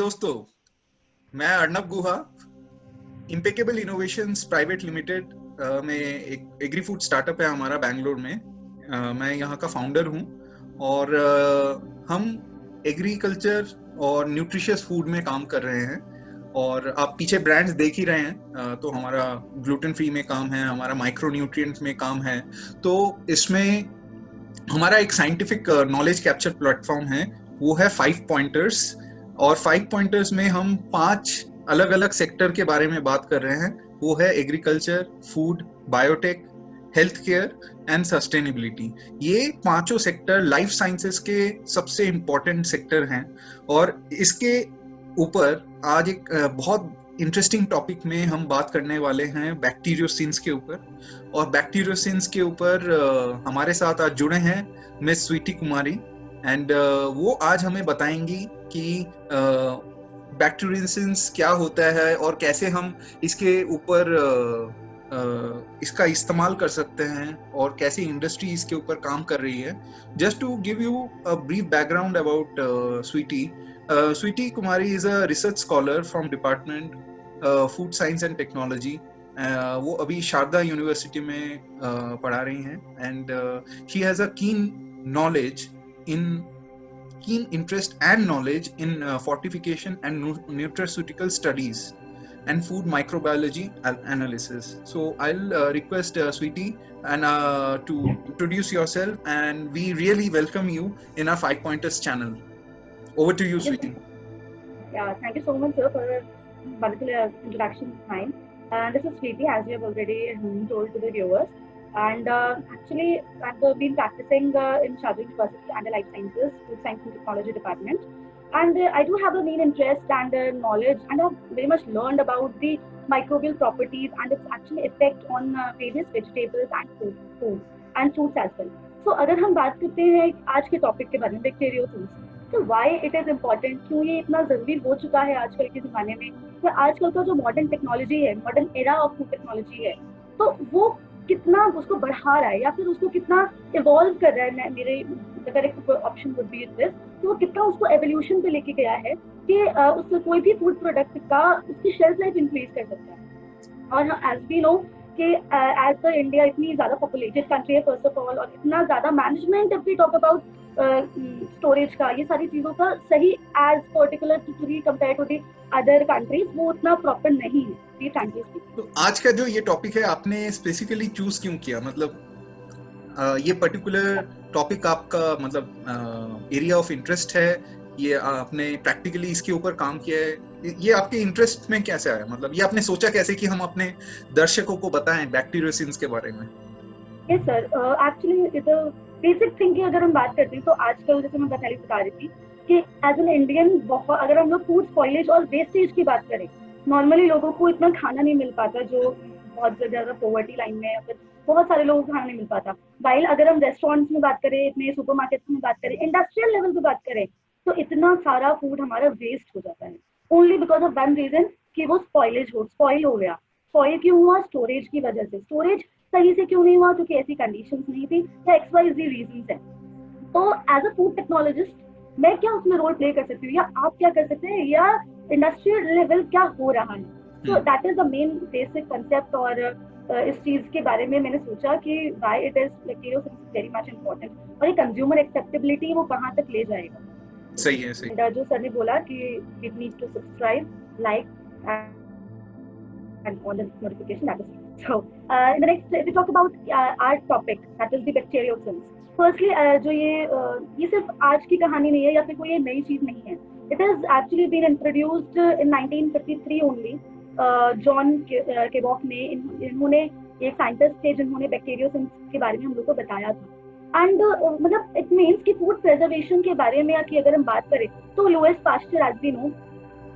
दोस्तों, मैं अर्नब गुहा, impeccable innovations private limited में एक एग्री फूड स्टार्टअप है हमारा बैंगलोर में। मैं यहाँ का फाउंडर हूँ और हम एग्रीकल्चर और न्यूट्रिशियस फूड में काम कर रहे हैं। और आप पीछे ब्रांड्स देख ही रहे हैं, तो हमारा ग्लूटेन फ्री में काम है, हमारा माइक्रो न्यूट्रिएंट्स में काम है। तो इसमें हमारा एक साइंटिफिक नॉलेज कैप्चर प्लेटफॉर्म है, वो है 5 पॉइंटर्स। और 5 पॉइंटर्स में हम 5 अलग अलग सेक्टर के बारे में बात कर रहे हैं। वो है agriculture, food, biotech, health care and sustainability. ये पांचों सेक्टर लाइफ साइंसेस के सबसे इम्पोर्टेंट सेक्टर हैं। और इसके ऊपर आज एक बहुत इंटरेस्टिंग टॉपिक में हम बात करने वाले हैं बैक्टीरियोसिन्स के ऊपर। और बैक्टीरियोसिन्स के ऊपर हमारे साथ आज जुड़े हैं मिस स्वीटी कुमारी, एंड वो आज हमें बताएंगी कि बैक्टीरियोसिन्स क्या होता है और कैसे हम इसके ऊपर इसका इस्तेमाल कर सकते हैं और कैसे इंडस्ट्री इसके ऊपर काम कर रही है। Just to give you a brief background about Sweety, Sweety Kumari is a research scholar from Department Food Science and Technology. वो अभी शारदा यूनिवर्सिटी में पढ़ा रही हैं, and she has a keen interest and knowledge in fortification and nutraceutical studies and food microbiology analysis. So I'll request Sweety and to introduce yourself, and we really welcome you in our 5 Pointers channel. Over to you, Sweety. Yeah, thank you so much, sir, for a wonderful introduction of mine. This is Sweety, as you have already told to the viewers. And actually, I've been practicing in Sharda University under Life Sciences, Food Science and Technology Department. And I do have a main interest and knowledge, and I've very much learned about the microbial properties and its actual effect on various vegetables and foods and fruits as well. So, अगर हम बात करते हैं आज के topic के बारे में, बैक्टीरियोसिन्स, तो वाई इट इज इम्पोर्टेंट, क्यों ये इतना जरूरी हो चुका है आजकल के जमाने में। तो आजकल का जो मॉडर्न टेक्नोलॉजी है, modern era of food technology है, तो वो कितना उसको बढ़ा रहा है या फिर उसको कितना इवॉल्व कर रहा है। मेरे अगर एक ऑप्शन वुड बी दिस, तो वो कितना उसको एवोल्यूशन पे लेके गया है कि उससे कोई भी फूड प्रोडक्ट का उसकी शेल्फ लाइफ इंक्रीज कर सकता है। और एज वी नो कि एज द इंडिया इतनी ज्यादा पॉपुलेटेड कंट्री है फर्स्ट ऑफ ऑल, और इतना ज्यादा management, if we talk about storage का, ये सारी चीजों का सही as particular to be compare to the other countries, वो उतना प्रॉपर नहीं है फ्रैंकली। तो आज का जो ये टॉपिक है, आपने स्पेसिफिकली चूज क्यों किया? मतलब ये पर्टिकुलर टॉपिक आपका मतलब एरिया ऑफ इंटरेस्ट है, ये आपने प्रैक्टिकली इसके ऊपर काम किया है, ये आपके इंटरेस्ट में कैसे आया? मतलब ये आपने सोचा कैसे कि हम अपने दर्शकों को बताएं बैक्टीरियोसिन्स के बारे में? Yes sir, actually basic thing की अगर हम बात करते हैं तो आजकल जैसे मैं पहले बता रही थी कि एज एन इंडियन बहुत, अगर हम लोग फूड स्पॉइलेज और वेस्टेज की बात करें, नॉर्मली लोगों को इतना खाना नहीं मिल पाता, जो बहुत ज्यादा पॉवर्टी लाइन में, फिर बहुत सारे लोगों को खाना नहीं मिल पाता। वाइल अगर हम रेस्टोरेंट्स में बात करें, इतने सुपरमार्केट्स में बात करें, इंडस्ट्रियल लेवल पे बात करें, तो इतना सारा फूड हमारा वेस्ट हो जाता है only because of one reason कि वो स्पॉइल हो गया। स्पॉइल क्यों हुआ? स्टोरेज की वजह से। स्टोरेज सही से क्यों नहीं हुआ? क्योंकि ऐसी कंडीशंस नहीं थी या XYZ रीजंस है। तो एज अ फूड टेक्नोलॉजिस्ट मैं क्या उसमें रोल प्ले कर सकती हूँ, या आप क्या कर सकते हैं, या इंडस्ट्रियल लेवल क्या हो रहा है? So that is the main basic concept. और इस चीज के बारे में मैंने सोचा कि why it is bacteriocins very much important, और ये कंज्यूमर एक्सेप्टेबिलिटी वो कहाँ तक ले जाएगा। सही है, सही। जो सर ने बोला कि it needs to subscribe, like and on the notification, that is so in the next if we talk about our topic, that is the bacteriocins. Firstly जो ये सिर्फ आज की कहानी नहीं है या फिर कोई ये नई चीज नहीं है। It has actually been introduced in 1953 only. John केबॉक ने, इन्होंने एक साइंटिस्ट थे जिन्होंने बैक्टीरियोसिन्स के बारे में हम लोग को बताया था। एंड मतलब इट मीन्स कि फूड प्रिजर्वेशन के बारे में की अगर हम बात करें तो Louis Pasteur as we know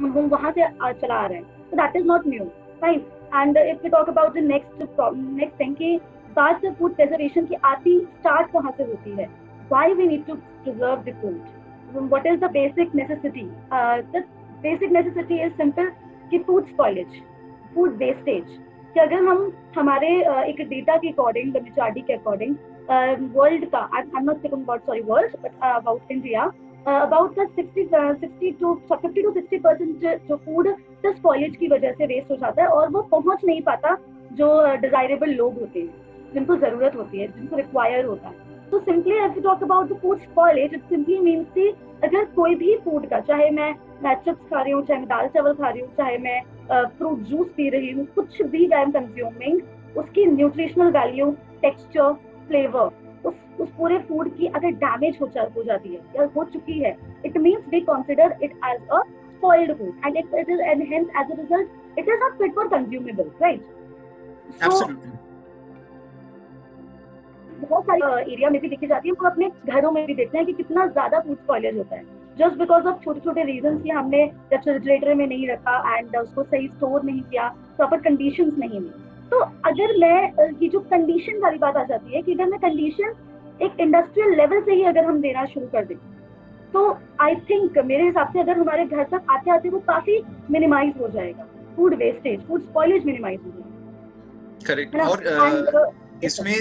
हम वहां से चला आ रहे हैं, so that is not new. Right. And if we talk about the next thing कि बात से फूड प्रिजर्वेशन की आती स्टार्ट कहाँ से होती है? Why we need to preserve the food? What is the basic necessity? The basic necessity is simple कि food spoilage, food wastage. कि अगर हम हमारे एक डेटा के अकॉर्डिंग, WHRD के अकॉर्डिंग, वर्ल्ड का, I'm not talking about world, but about India, about the 60 to 50 to 60% जो फूड सिर्फ स्पॉइलेज की वजह से वेस्ट हो जाता है और वो पहुंच नहीं पाता जो डिजायरेबल लोग होते हैं, जिनको जरूरत होती है, जिनको रिक्वायर होता है. तो simply if you talk about the food spoilage, it simply means कि अगर कोई भी फूड का, चाहे मैं चिप्स खा रही हूँ, चाहे मैं दाल चावल खा रही हूँ, चाहे मैं फ्रूट जूस पी रही हूँ, कुछ भी आई एम कंज्यूमिंग, उसकी न्यूट्रिशनल वैल्यू, टेक्सचर, फ्लेवर, उस पूरे फूड की अगर डैमेज हो जाती है या हो चुकी है, it means we consider it as a spoiled food, and it is, and hence as a result it is not fit for consumable, right? So Absolutely. बहुत सारी एरिया में भी देखी जाती है, हम अपने घरों में भी देखते हैं कि कितना ज्यादा फूड स्पॉइलेज होता है जस्ट बिकॉज ऑफ छोटे छोटे रीजन कि हमने रेफ्रिजरेटर में नहीं रखा एंड उसको सही स्टोर नहीं किया, प्रॉपर कंडीशंस नहीं दी. तो अगर मैं ये जो कंडीशन वाली बात आ जाती है कि अगर मैं कंडीशन एक इंडस्ट्रियल लेवल से ही अगर हम देना शुरू कर दें, तो आई थिंक मेरे हिसाब से अगर हमारे घर तक आते आते वो काफी मिनिमाइज हो जाएगा, food wastage, food spoilage minimise हो जाएगा. करेक्ट. और इसमें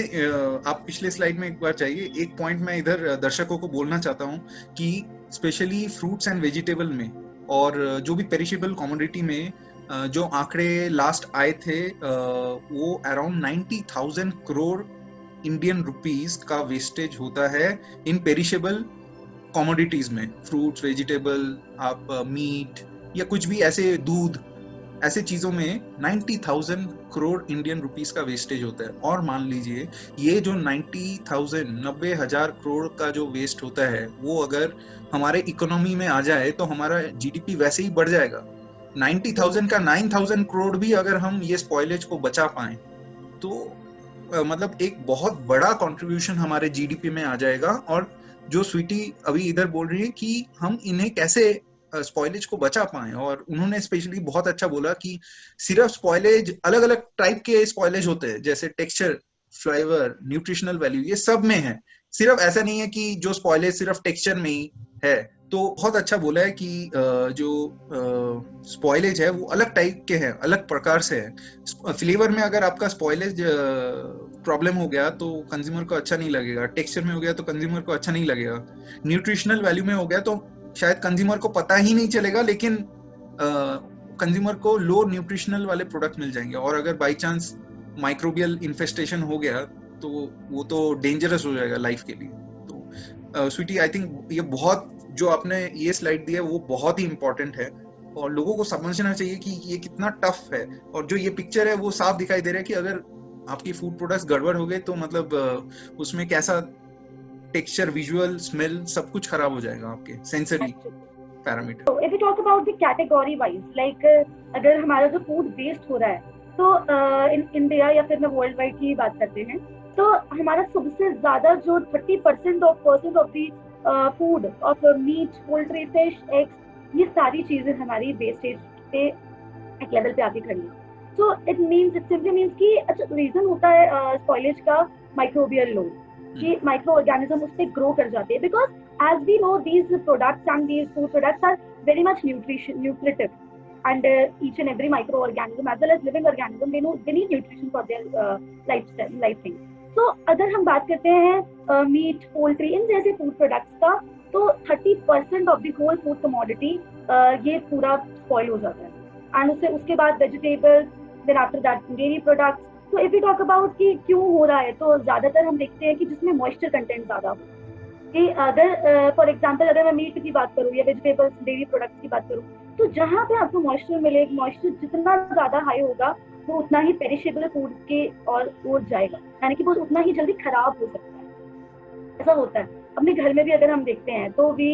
आप पिछले स्लाइड में एक बार चाहिए, एक पॉइंट मैं इधर दर्शकों को बोलना चाहता हूँ कि स्पेशली फ्रूट्स एंड वेजिटेबल में और जो भी पेरिशेबल कमोडिटी में जो आंकड़े लास्ट आए थे वो अराउंड 90,000 करोड़ इंडियन रुपीस का वेस्टेज होता है इन पेरिशेबल कमोडिटीज में, फ्रूट्स, वेजिटेबल, आप मीट या कुछ भी ऐसे, दूध, ऐसे चीजों में 90,000 करोड़ इंडियन रुपीस का वेस्टेज होता है. और मान लीजिए ये जो 90,000 करोड़ का जो वेस्ट होता है वो अगर हमारे इकोनॉमी में आ जाए तो हमारा जीडीपी वैसे ही बढ़ जाएगा. 90,000 का 9,000 करोड़ भी अगर हम ये स्पॉइलेज को बचा पाए तो मतलब एक बहुत बड़ा कंट्रीब्यूशन हमारे जीडीपी में आ जाएगा. और जो स्वीटी अभी इधर बोल रही है कि हम इन्हें कैसे स्पॉइलेज को बचा पाए, और उन्होंने स्पेशली बहुत अच्छा बोला कि सिर्फ स्पॉइलेज, अलग अलग टाइप के स्पॉइलेज होते हैं, जैसे टेक्सचर, फ्लेवर, न्यूट्रिशनल वैल्यू, ये सब में है. सिर्फ ऐसा नहीं है कि जो स्पॉइलेज सिर्फ टेक्सचर में ही है. तो बहुत अच्छा बोला है कि जो स्पॉइलेज है वो अलग टाइप के हैं, अलग प्रकार से है. फ्लेवर में अगर आपका स्पॉइलेज प्रॉब्लम हो गया तो कंज्यूमर को अच्छा नहीं लगेगा, टेक्सचर में हो गया तो कंज्यूमर को अच्छा नहीं लगेगा, न्यूट्रिशनल वैल्यू में हो गया तो शायद कंज्यूमर को पता ही नहीं चलेगा, लेकिन कंज्यूमर को लो न्यूट्रिशनल वाले प्रोडक्ट मिल जाएंगे. और अगर बाय चांस माइक्रोबियल इन्फेस्टेशन हो गया तो वो तो डेंजरस हो जाएगा लाइफ के लिए. तो स्वीटी, आई थिंक ये बहुत, जो आपने ये स्लाइड दी है वो बहुत ही इंपॉर्टेंट है और लोगों को समझना चाहिए कि ये कितना टफ है. और जो ये पिक्चर है वो साफ दिखाई दे रहा है कि अगर आपकी फूड प्रोडक्ट्स गड़बड़ हो गए तो मतलब उसमें कैसा टेक्सचर, विजुअल, स्मेल, सब कुछ खराब हो जाएगा, आपके sensory parameter. So if we talk about the category wise, like अगर हमारा जो फूड वेस्ट हो रहा है तो इन इंडिया या फिर मैं वर्ल्ड वाइड की बात करते हैं तो हमारा सबसे ज्यादा जो 30% of the food of meat, poultry, fish, eggs, ये सारी चीजें हमारी वेस्टेज पे एक लेवल पे आके खड़ी है. सो इट सिंपली मीन्स कि अच्छा रीजन होता है स्पॉइलेज का माइक्रोबियल लोड, कि माइक्रो ऑर्गेनिज्म उस पर ग्रो कर जाते हैं, because as we know these products and these food products are very much nutritive, and each and every microorganism as well as living organism they need nutrition for their life thing. So अगर हम बात करते हैं meet, poultry, इन जैसे food products का, तो 30% of the whole food commodity ये पूरा स्पॉइल हो जाता है. एंड उसके बाद vegetables, then after that dairy products. तो इफ यू टॉक अबाउट कि क्यों हो रहा है, तो ज्यादातर हम देखते हैं कि जिसमें मॉइस्चर कंटेंट ज्यादा हो, कि अगर फॉर एग्जांपल अगर मैं मीट की बात करूँ या वेजिटेबल्स, डेयरी प्रोडक्ट्स की बात करूँ, तो जहाँ पे आपको मॉइस्चर मिले, मॉइस्चर जितना ज्यादा हाई होगा वो उतना ही पेरिशेबल फूड के और वो जाएगा, यानी कि वो उतना ही जल्दी खराब हो सकता है. ऐसा होता है. अपने घर में भी अगर हम देखते हैं तो वी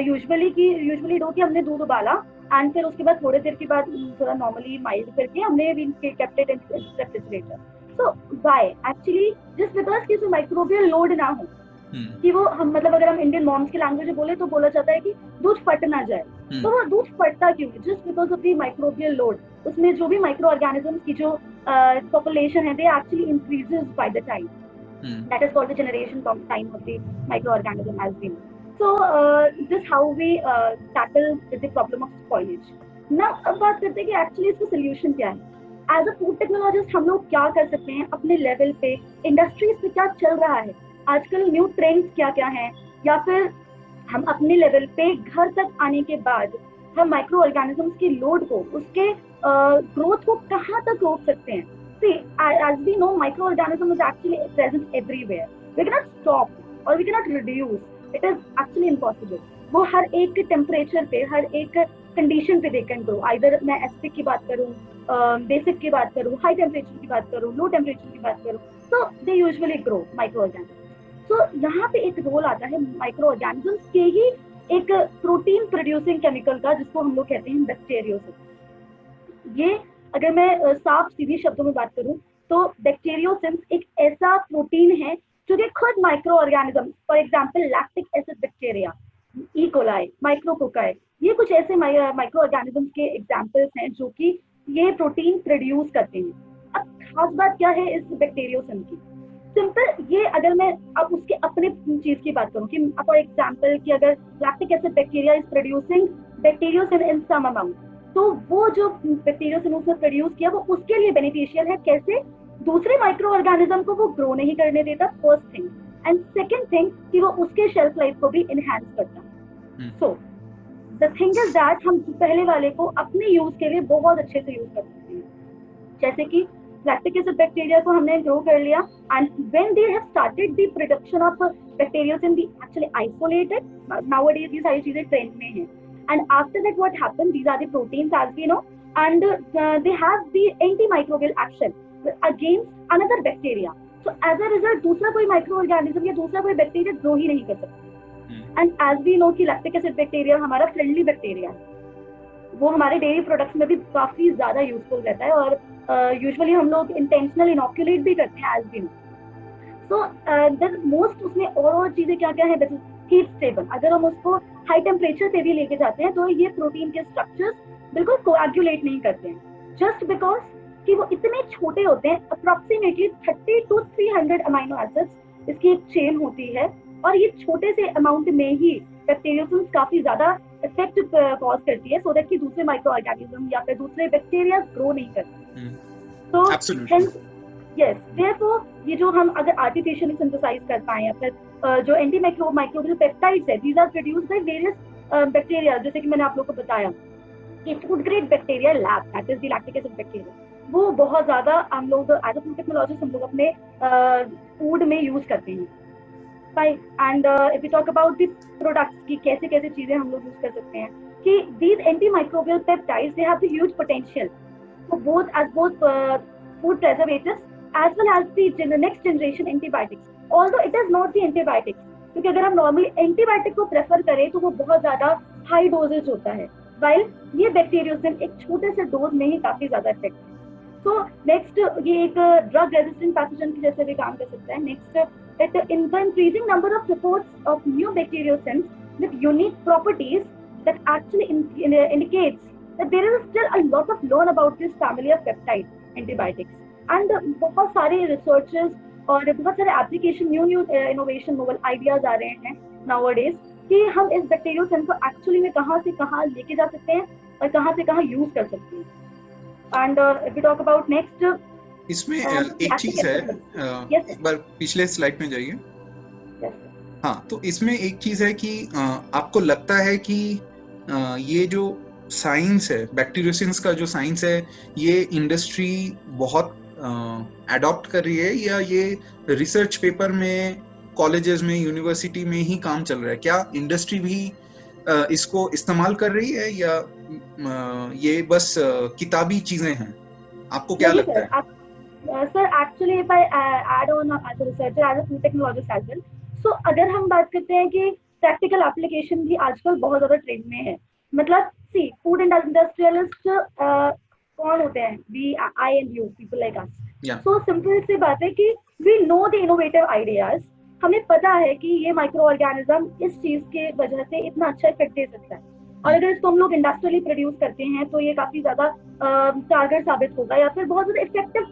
यूजुअली डो कि हमने दूध उबाला एंड फिर उसके बाद थोड़ी देर के बाद थोड़ा नॉर्मली माइल्ड करके हमने kept it in refrigerator. So why actually just because कि माइक्रोबियल लोड ना हो, कि वो हम मतलब अगर हम इंडियन मॉम्स की लैंग्वेज में बोले तो बोला जाता है कि दूध फट ना जाए. तो वो दूध फटता क्यों है? Just because of the microbial load. उसमें जो भी माइक्रो ऑर्गेनिजम्स की जो पॉपुलेशन है, they actually increases by the time. That is called the generation time of the micro organism as we. So this how we tackle the problem of spoilage. Now अब बात करते हैं कि actually इसका solution क्या है. As a food technologist हम लोग क्या कर सकते हैं अपने लेवल पे, इंडस्ट्रीज पे क्या चल रहा है आजकल, न्यू ट्रेंड्स क्या क्या हैं, या फिर हम अपने लेवल पे घर तक आने के बाद हम माइक्रो ऑर्गेनिजम्स की लोड को, उसके ग्रोथ को कहाँ तक रोक सकते हैं. See, as we know, microorganism is actually present everywhere. We cannot stop or we cannot reduce. It is actually impossible. वो हर एक टेम्परेचर पे, हर एक कंडीशन पे दे कैन ग्रो. आइदर मैं एसिडिक की बात करूँ, बेसिक की बात करूँ, हाई टेम्परेचर की बात करूँ, लो टेम्परेचर की बात करूँ, तो they usually grow micro organism. तो यहाँ पे एक रोल आता है माइक्रो ऑर्गेनिजम्स के ही एक प्रोटीन प्रोड्यूसिंग केमिकल का, जिसको हम लोग कहते हैं बैक्टीरियोसिस. ये अगर मैं साफ सीधी शब्दों में बात करूं तो बैक्टीरियोसिस एक ऐसा प्रोटीन है जो कि खुद micro organism, for example lactic acid bacteria, E coli, micrococci, ये कुछ ऐसे माइक्रो ऑर्गेनिज्म के एग्जांपल्स हैं जो कि ये प्रोटीन प्रोड्यूस करते हैं. अब खास बात क्या है इस बैक्टीरियोसिस की? सिंपल, ये अगर मैं अब उसके अपने चीज की बात करूं कि फॉर एग्जांपल कि अगर lactic acid bacteria is producing bacteriocins in some amount, तो वो जो बैक्टीरियोसिस उसने प्रोड्यूस किया वो उसके लिए बेनिफिशियल है. कैसे? दूसरे माइक्रो ऑर्गेनिज्म को वो ग्रो नहीं करने देता, first thing. And second thing कि वो उसके शेल्फ लाइफ को भी इनहैंस करता. So the thing is that हम पहले वाले को अपने यूज के लिए बहुत अच्छे से यूज कर सकते हैं. जैसे कि लैक्टिक एसिड बैक्टीरिया को हमने ग्रो कर लिया, and when they have started the production of bacteriocins, we actually isolated. Nowadays ये सारी चीजें ट्रेंड में हैं. And after that, what happened? These are the proteins, as we know, and they have the antimicrobial action against another bacteria. So as a result, दूसरा कोई microorganism या दूसरा कोई bacteria grow ही नहीं कर सकता. And as we know कि lactic acid bacteria हमारा friendly bacteria है, वो हमारे डेयरी प्रोडक्ट्स में भी काफी ज्यादा यूजफुल रहता है, और यूजुअली हम लोग इंटेंशनल इनोक्यूलेट भी करते हैं, as we know. So the most उसमें और चीजें क्या क्या है? Heat stable. अगर हम उसको हाई टेम्परेचर पे भी लेके जाते हैं तो ये प्रोटीन के स्ट्रक्चर्स बिल्कुल कोएगुलेट नहीं करते हैं, जस्ट बिकॉज कि वो इतने छोटे होते हैं. अप्रोक्सीमेटली 30 to 300 अमाइनो एसिड्स इसकी एक चेन होती है, और ये छोटे से अमाउंट में ही बैक्टीरियोसिस काफी ज्यादा इफेक्ट कॉज करती है, सो दैट कि दूसरे माइक्रो ऑर्गेनिज्म या फिर दूसरे बैक्टीरिया ग्रो नहीं करते. तो यस, देयरफॉर ये जो हम अगर आर्टिफिशियली सिंथेसाइज कर पाए या फिर जो एंटी माइक्रोबियल पेप्टाइड्स है, these are produced by various bacteria. जैसे कि मैंने आप लोग को बताया कि food grade bacteria lab, that is the lactic acid bacteria, वो बहुत ज्यादा हम लोग एज अ फूड टेक्नोलॉजिस्ट हम लोग अपने फूड में यूज करते हैं. And if you talk about the products की कैसे कैसे चीजें हम लोग यूज कर सकते हैं, कि these anti microbial peptides they have the huge potential for both food preservatives as well as the next generation antibiotics, although it is not the antibiotics, क्योंकि अगर हम नॉर्मली एंटीबायोटिक को प्रेफर करें तो वो बहुत ज्यादा हाई डोजेज होता है, वाइल ये बैक्टीरियोसिस एक छोटे से डोज में ही काफी ज्यादा इफेक्ट है. सो नेक्स्ट, ये एक ड्रग रेजिस्टेंट पैथोजन की जैसे भी काम कर सकता है. Next, it in the increasing number of reports of new bacteriosis with unique properties that actually indicates that there is still a lot of learn about this family of peptide antibiotics, and बहुत सारे researches और बहुत सारे application, new innovation, novel ideas आ रहे हैं nowadays कि हम इस बैक्टीरियोसिस को एक्चुअली में कहाँ से कहाँ लेके जा सकते हैं और कहाँ से कहाँ यूज कर सकते हैं. And if we talk about next, इसमें एक चीज है, एक बार पिछले स्लाइड में जाइए. हाँ, तो इसमें एक चीज है कि आपको लगता है कि ये जो साइंस है, बैक्टीरियोसिस का जो साइंस है, ये इंडस्ट्री बहुत अडॉप्ट कर रही है, या ये रिसर्च पेपर में, कॉलेजेस में, यूनिवर्सिटी में ही काम चल रहा है? क्या इंडस्ट्री भी इसको इस्तेमाल कर रही है, या ये बस किताबी चीजें हैं? आपको क्या लगता है? Sir, actually if I add on as a researcher, as a food technologist as well, so अगर हम बात करते हैं कि प्रैक्टिकल एप्लीकेशन भी आजकल बहुत ज्यादा ट्रेंड में है. मतलब सी, फूड इंडस्ट्रियलिस्ट कौन होते हैं? We, I and you, people like us. So simple सी बात है कि we know the innovative ideas. हमें पता है कि ये माइक्रो ऑर्गेनिज्म इस चीज के वजह से इतना अच्छा इफेक्ट दे सकता है, और अगर इसको हम लोग इंडस्ट्रियली प्रोड्यूस करते हैं तो ये काफी ज्यादा कारगर साबित होगा या फिर बहुत ज्यादा इफेक्टिव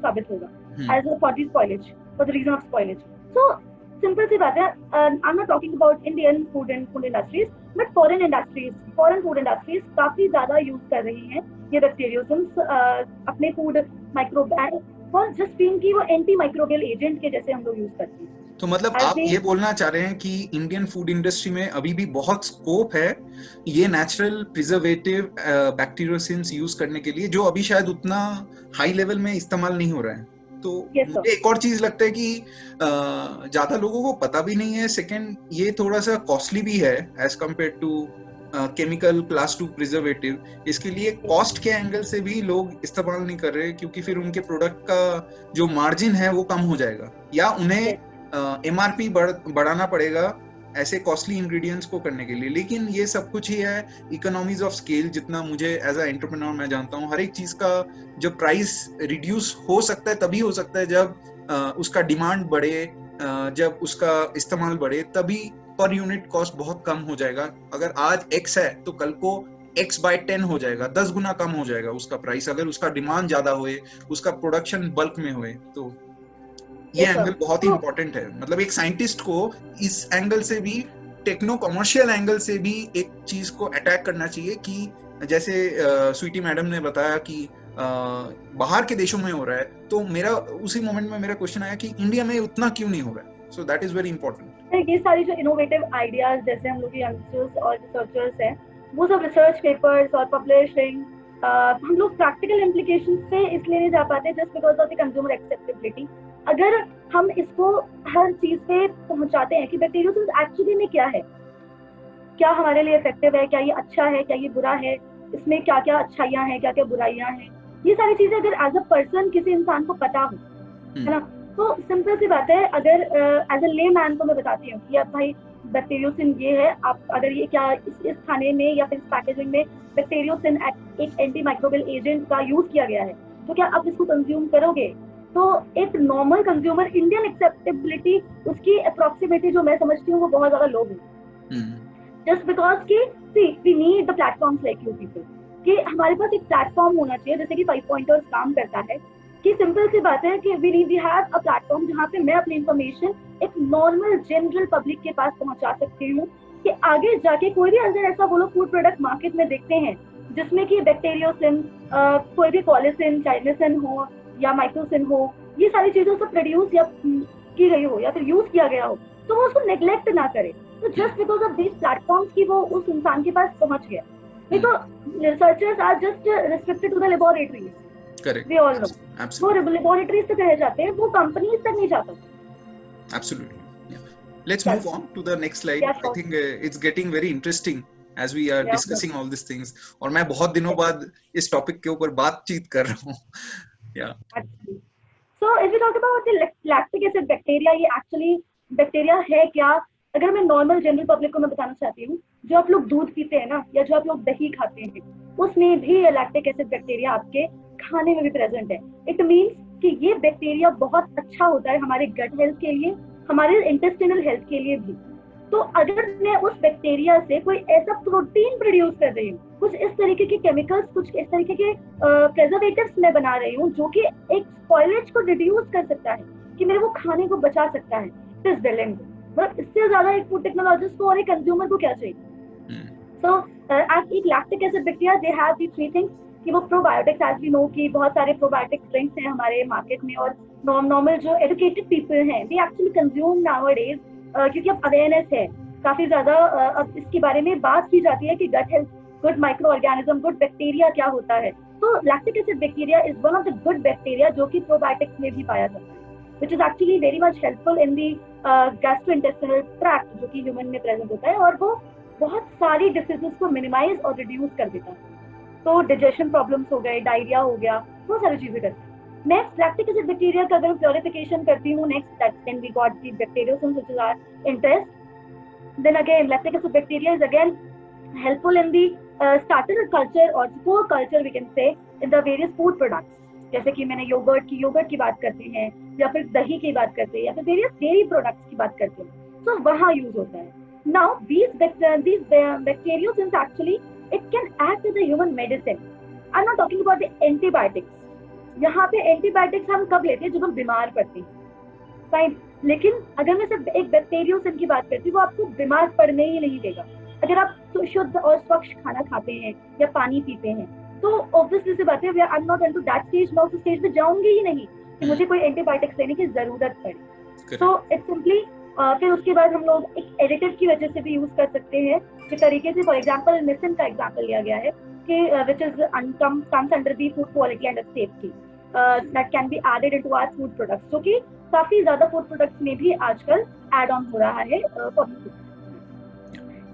साबित होगा as for the spoilage, for the reason of spoilage. So simple सी बात है, I am not talking about Indian food industries, but foreign industries, foreign food industries काफी ज्यादा यूज कर रही हैं ये बैक्टीरियोसिस अपने food micro, for just being कि वो एंटी माइक्रोबियल एजेंट के जैसे हम लोग यूज करते हैं. तो मतलब आप ये बोलना चाह रहे हैं कि इंडियन फूड इंडस्ट्री में अभी भी बहुत स्कोप है ये नेचुरल प्रिजर्वेटिव बैक्टीरियोसिन्स यूज करने के लिए, जो अभी शायद उतना हाई लेवल में इस्तेमाल नहीं हो रहा है। तो मुझे एक और चीज लगता है कि ज्यादा लोगों को पता भी नहीं है। सेकंड, ये थोड़ा सा कॉस्टली भी है as compare to chemical class 2 preservative. इसके लिए कॉस्ट के एंगल से भी लोग इस्तेमाल नहीं कर रहे, क्योंकि फिर उनके प्रोडक्ट का जो मार्जिन है वो कम हो जाएगा, या उन्हें MRP बढ़ाना पड़ेगा ऐसे कॉस्टली इंग्रेडिएंट्स को करने के लिए। लेकिन ये सब कुछ ही है इकोनॉमीज ऑफ स्केल। जितना मुझे एज अ एंटरप्रेन्योर मैं जानता हूँ, हर एक चीज का जब प्राइस रिड्यूस हो सकता है तभी हो सकता है जब उसका डिमांड बढ़े, जब उसका इस्तेमाल बढ़े, तभी पर यूनिट कॉस्ट बहुत कम हो जाएगा। अगर आज X है तो कल को X/10 हो जाएगा, 10 गुना कम हो जाएगा उसका प्राइस, अगर उसका डिमांड ज्यादा होए, उसका प्रोडक्शन बल्क में होए। तो ये एंगल बहुत ही इंपॉर्टेंट है। मतलब एक साइंटिस्ट को इस एंगल से भी, टेक्नो कमर्शियल एंगल से भी एक चीज को अटैक करना चाहिए कि जैसे स्वीटी मैडम ने बताया कि बाहर के देशों में हो रहा है, तो मेरा उसी मोमेंट में मेरा क्वेश्चन आया कि इंडिया में उतना क्यों नहीं हो रहा है। So that is very important. ये सारी जो इनोवेटिव आइडियाज जैसे हम लोग यंगस्टर्स और रिसर्चर्स हैं, वो सब रिसर्च पेपर्स और पब्लिशिंग, हम लोग प्रैक्टिकल इम्प्लीकेशन पे इसलिए नहीं जा पाते just because of the consumer acceptability. अगर हम इसको हर चीज पे पहुंचाते हैं कि बैक्टीरियोसिस एक्चुअली में क्या है, क्या हमारे लिए इफेक्टिव है, क्या ये अच्छा है, क्या ये बुरा है, इसमें क्या क्या अच्छाइयाँ हैं, क्या क्या बुराइयाँ हैं, ये सारी चीजें अगर एज अ पर्सन किसी इंसान को पता हो, है ना, तो सिंपल सी बात है। अगर एज अ ले मैन को मैं बताती हूँ कि अब भाई बैक्टीरियोसिन ये है, आप अगर ये क्या इस खाने में या फिर इस पैकेजिंग में बैक्टीरियोसिन एक एंटी माइक्रोबियल एजेंट का यूज किया गया है, तो क्या आप इसको कंज्यूम करोगे? तो एक नॉर्मल कंज्यूमर इंडियन एक्सेप्टेबिलिटी उसकी अप्रोक्सीमेटली जो मैं समझती हूँ वो बहुत ज्यादा लो है, जस्ट बिकॉज कि we need the platforms like you people, कि हमारे पास एक प्लेटफॉर्म होना चाहिए जैसे कि 5 पॉइंटर्स काम करता है, कि सिंपल सी बात है कि वी हैव अ प्लेटफॉर्म जहाँ पे मैं अपनी इंफॉर्मेशन एक नॉर्मल जनरल पब्लिक के पास पहुंचा सकती हूँ, कि आगे जाके कोई भी अगर ऐसा वो लोग फूड प्रोडक्ट मार्केट में देखते हैं जिसमें कि बैक्टीरियोसिन, कोई भी पॉलिसिन, चाइनेसिन हो या माइक्रोसिन हो, ये सारी चीजों से प्रोड्यूस या की गई हो या फिर यूज किया गया हो, तो वो उसको नेग्लेक्ट ना करे। तो just because of these platforms की वो उस इंसान के पास पहुंच गया। नहीं तो researchers are just restricted to the laboratories, Correct. we all know. वो लेबोरेटरीज तक रह जाते हैं, वो कंपनीज तक नहीं जाता। Absolutely. Yeah. Let's move on to the next slide. Yeah, sure. I think it's getting very interesting as we are discussing all these things. और मैं बहुत दिनों बाद इस टॉपिक के ऊपर बातचीत कर रहा हूँ। Yeah. So if we talk about the lactic acid bacteria, ये actually बैक्टीरिया है क्या? अगर मैं नॉर्मल जनरल पब्लिक को मैं बताना चाहती हूँ, जो आप लोग दूध पीते हैं ना, या जो आप लोग दही खाते हैं, उसमें भी लैक्टिक एसिड बैक्टीरिया आपके खाने में भी प्रेजेंट है। इट मीन्स कि ये बैक्टीरिया बहुत अच्छा होता है हमारे गट हेल्थ के लिए, हमारे इंटेस्टिनल हेल्थ के लिए भी। तो अगर मैं उस बैक्टीरिया से कोई ऐसा प्रोटीन प्रोड्यूस कर रही हूँ, कुछ इस तरीके के केमिकल्स, कुछ इस तरीके के प्रिजर्वेटिव्स मैं बना रही हूँ जो कि एक स्पॉइलेज को रिड्यूस कर सकता है, कि मेरे वो खाने को बचा सकता है, इट इज बिलिंग। मतलब इससे ज्यादा एक फूड टेक्नोलॉजिस्ट को और एक कंज्यूमर को क्या चाहिए? सो एक lactic acid bacteria they have the 3 things, कि वो प्रोबायोटिक्स, एज वी नो कि बहुत सारे प्रोबायोटिक ड्रिंक्स हैं हमारे मार्केट में, और नॉर्मल जो एजुकेटेड पीपल हैं दे एक्चुअली कंज्यूम नाउअडेज, क्योंकि अब अवेयरनेस है काफी ज्यादा, अब इसके बारे में बात की जाती है कि gut health, good micro organism, good bacteria क्या होता है। तो lactic acid bacteria is one of the good bacteria जो कि प्रोबायोटिक्स में भी पाया जाता है, which is actually very much helpful in the gastrointestinal tract जो कि ह्यूमन में प्रेजेंट होता है, और वो बहुत सारी डिसीजेस को मिनिमाइज और रिड्यूस कर देता है। तो डाइजेशन प्रॉब्लम्स हो गए, डायरिया हो गया, बहुत सारी चीजें करते हैं। नेक्स्ट, लैक्टिक एसिड बैक्टीरिया का अगर प्योरिफिकेशन करती हूँ, next then we got the bacteriocins which is our interest. Then again lactic acid bacteria is again helpful in the starter culture or core culture we can say in the various food products, जैसे कि मैंने yogurt की बात करते हैं, या फिर दही की बात करते हैं, या फिर वेरियस डेयरी प्रोडक्ट्स की बात करते हैं, तो वहाँ यूज होता है। Now these bacteriocins actually it can act as a human medicine. I'm not talking about the antibiotics. यहाँ पे एंटीबायोटिक्स हम कब लेते हैं? जब हम बीमार पड़ते हैं, फाइन। लेकिन अगर मैं सिर्फ एक बैक्टीरियोसिन की बात करती हूँ, वो आपको बीमार पड़ने ही नहीं देगा। अगर आप शुद्ध और स्वच्छ खाना खाते हैं या पानी पीते हैं, तो ऑब्वियसली सी बात है, I am not into that stage, मैं उस स्टेज पे जाऊंगी ही नहीं कि मुझे कोई एंटीबायोटिक्स लेने की जरूरत पड़े। तो इट्स सिंपली फिर उसके बाद हम लोग एक एडिटिव की वजह से भी यूज कर सकते हैं कि तरीके से, फॉर एग्जांपल निसिन का एग्जांपल लिया गया है कि which is comes under the food quality and safety that can be added into our food products, जो कि काफी ज्यादा फूड प्रोडक्ट्स में भी आजकल एड ऑन हो रहा है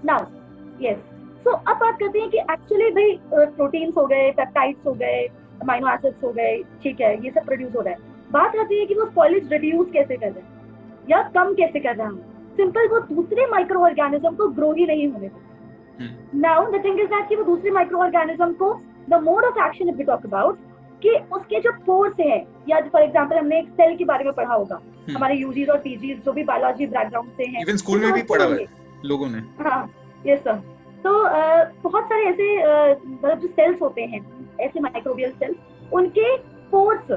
नाउ। यस, सो अब बात करते हैं कि एक्चुअली भाई प्रोटीन्स हो गए, पेप्टाइड्स हो गए, अमाइनो एसिड्स हो गए, ठीक है, ये सब प्रोड्यूस हो रहा है। बात आती है कि वो स्पॉइलेज रिड्यूस कैसे कर रहे हैं या कम कैसे कर रहा हूँ। सिंपल, वो दूसरे माइक्रो ऑर्गेनिज्म को ग्रो ही नहीं होने देते। Now the thing is that कि वो दूसरे माइक्रो ऑर्गेनिज्म को the mode of action if we talk about कि उसके जो पोर्स हैं, या फॉर एग्जांपल हमने एक सेल के बारे में पढ़ा होगा, हमारे यूजीज और पीजीज जो भी बायोलॉजी बैकग्राउंड से हैं, इवन स्कूल में भी पढ़ा है लोगों ने। हाँ, यस सर। तो बहुत सारे ऐसे मतलब जो सेल्स होते हैं, ऐसे माइक्रोबियल सेल्स, उनके pores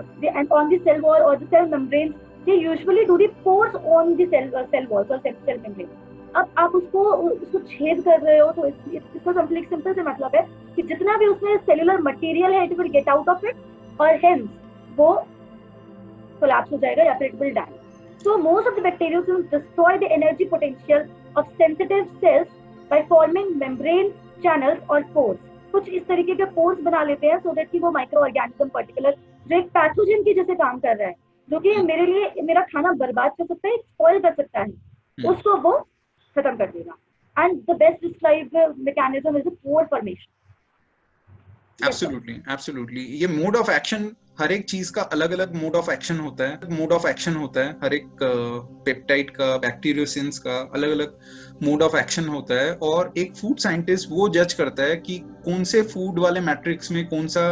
on the cell wall और the cell membrane, they usually do the pores on the cell walls or cell membrane. अब आप उसको छेद कर रहे हो तो इसका सिंपल से मतलब है कि जितना भी उसमें सेलुलर मटेरियल है, it will get out of it और हेंस वो कोलैप्स हो जाएगा या फिर it will die. So most of the bacteria will destroy the energy potential of sensitive cells by forming membrane channels or pores. कुछ इस तरीके के पोर्स बना लेते हैं so that कि वो माइक्रो ऑर्गेनिज्म पर्टिकुलर जो एक पैथोजन की जैसे काम कर रहा है, जो कि मेरे लिए मेरा खाना बर्बाद कर सकता है, स्पॉइल कर सकता है, उसको वो खत्म कर देगा। And the best described mechanism is a pore formation. Absolutely ये मोड ऑफ एक्शन, हर एक चीज का अलग अलग मोड ऑफ एक्शन होता है, हर एक पेप्टाइड का, बैक्टीरियोसिन्स का अलग अलग मोड ऑफ एक्शन होता है। और एक फूड साइंटिस्ट वो जज करता है कि कौन से फूड वाले मैट्रिक्स में कौन सा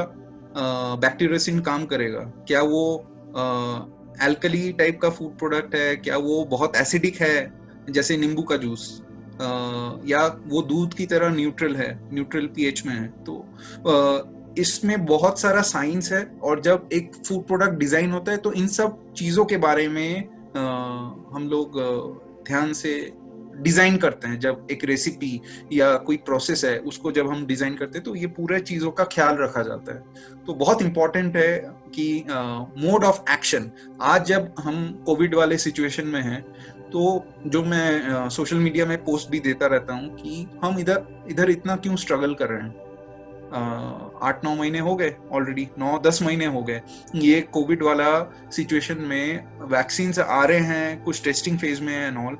बैक्टीरियोसिन काम करेगा। क्या वो एल्कली टाइप का फूड प्रोडक्ट है, क्या वो बहुत एसिडिक है जैसे नींबू का जूस, या वो दूध की तरह न्यूट्रल पीएच में है। तो इसमें बहुत सारा साइंस है, और जब एक फूड प्रोडक्ट डिजाइन होता है तो इन सब चीजों के बारे में हम लोग ध्यान से डिजाइन करते हैं। जब एक रेसिपी या कोई प्रोसेस है उसको जब हम डिजाइन करते हैं तो ये पूरे चीजों का ख्याल रखा जाता है। तो बहुत इंपॉर्टेंट है कि मोड ऑफ एक्शन, आज जब हम कोविड वाले सिचुएशन में हैं तो जो मैं सोशल मीडिया में पोस्ट भी देता रहता हूँ कि हम इधर इतना क्यों स्ट्रगल कर रहे हैं। 8-9 महीने हो गए ऑलरेडी, 9-10 महीने हो गए ये कोविड वाला सिचुएशन में। वैक्सीन आ रहे हैं, कुछ टेस्टिंग फेज में है एंड ऑल।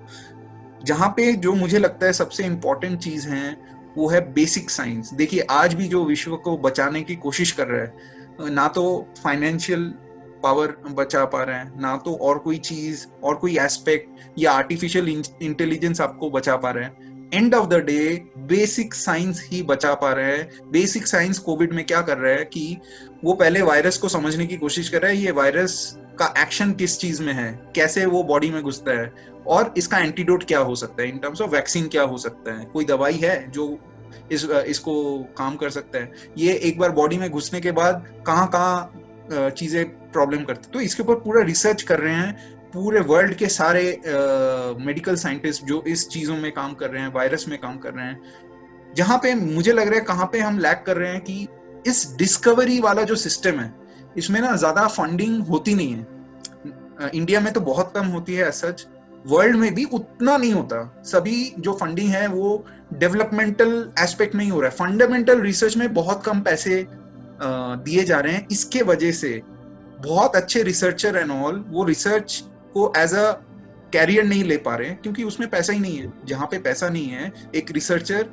जहां पे जो मुझे लगता है सबसे इम्पोर्टेंट चीज है वो है बेसिक साइंस। देखिए आज भी जो विश्व को बचाने की कोशिश कर रहा है, ना तो फाइनेंशियल पावर बचा पा रहे हैं, ना तो और कोई चीज और कोई एस्पेक्ट या आर्टिफिशियल इंटेलिजेंस आपको बचा पा रहे हैं। End of the day basic science ही बचा पा रहे हैं। बेसिक साइंस कोविड में क्या कर रहा है कि वो पहले वायरस को समझने की कोशिश कर रहा है, ये वायरस का एक्शन किस चीज में है, कैसे वो बॉडी में घुसता है, और इसका एंटीडोट क्या हो सकता है, इन टर्म्स ऑफ वैक्सीन क्या हो सकता है, कोई दवाई है जो इसको काम कर सकता है, ये एक बार बॉडी में घुसने के बाद कहाँ चीजें प्रॉब्लम करती। तो इसके ऊपर पूरा रिसर्च कर रहे हैं पूरे वर्ल्ड के सारे मेडिकल साइंटिस्ट जो इस चीजों में काम कर रहे हैं, वायरस में काम कर रहे हैं। जहां पे मुझे लग रहा है कहाँ पे हम लैग कर रहे हैं कि इस डिस्कवरी वाला जो सिस्टम है इसमें ना ज्यादा फंडिंग होती नहीं है। इंडिया में तो बहुत कम होती है, सच वर्ल्ड में भी उतना नहीं होता। सभी जो फंडिंग है वो डेवलपमेंटल एस्पेक्ट में ही हो रहा है, फंडामेंटल रिसर्च में बहुत कम पैसे दिए जा रहे हैं। इसके वजह से बहुत अच्छे रिसर्चर एंड ऑल वो रिसर्च को एज अ कैरियर नहीं ले पा रहे हैं, क्योंकि उसमें पैसा ही नहीं है। जहाँ पे पैसा नहीं है एक रिसर्चर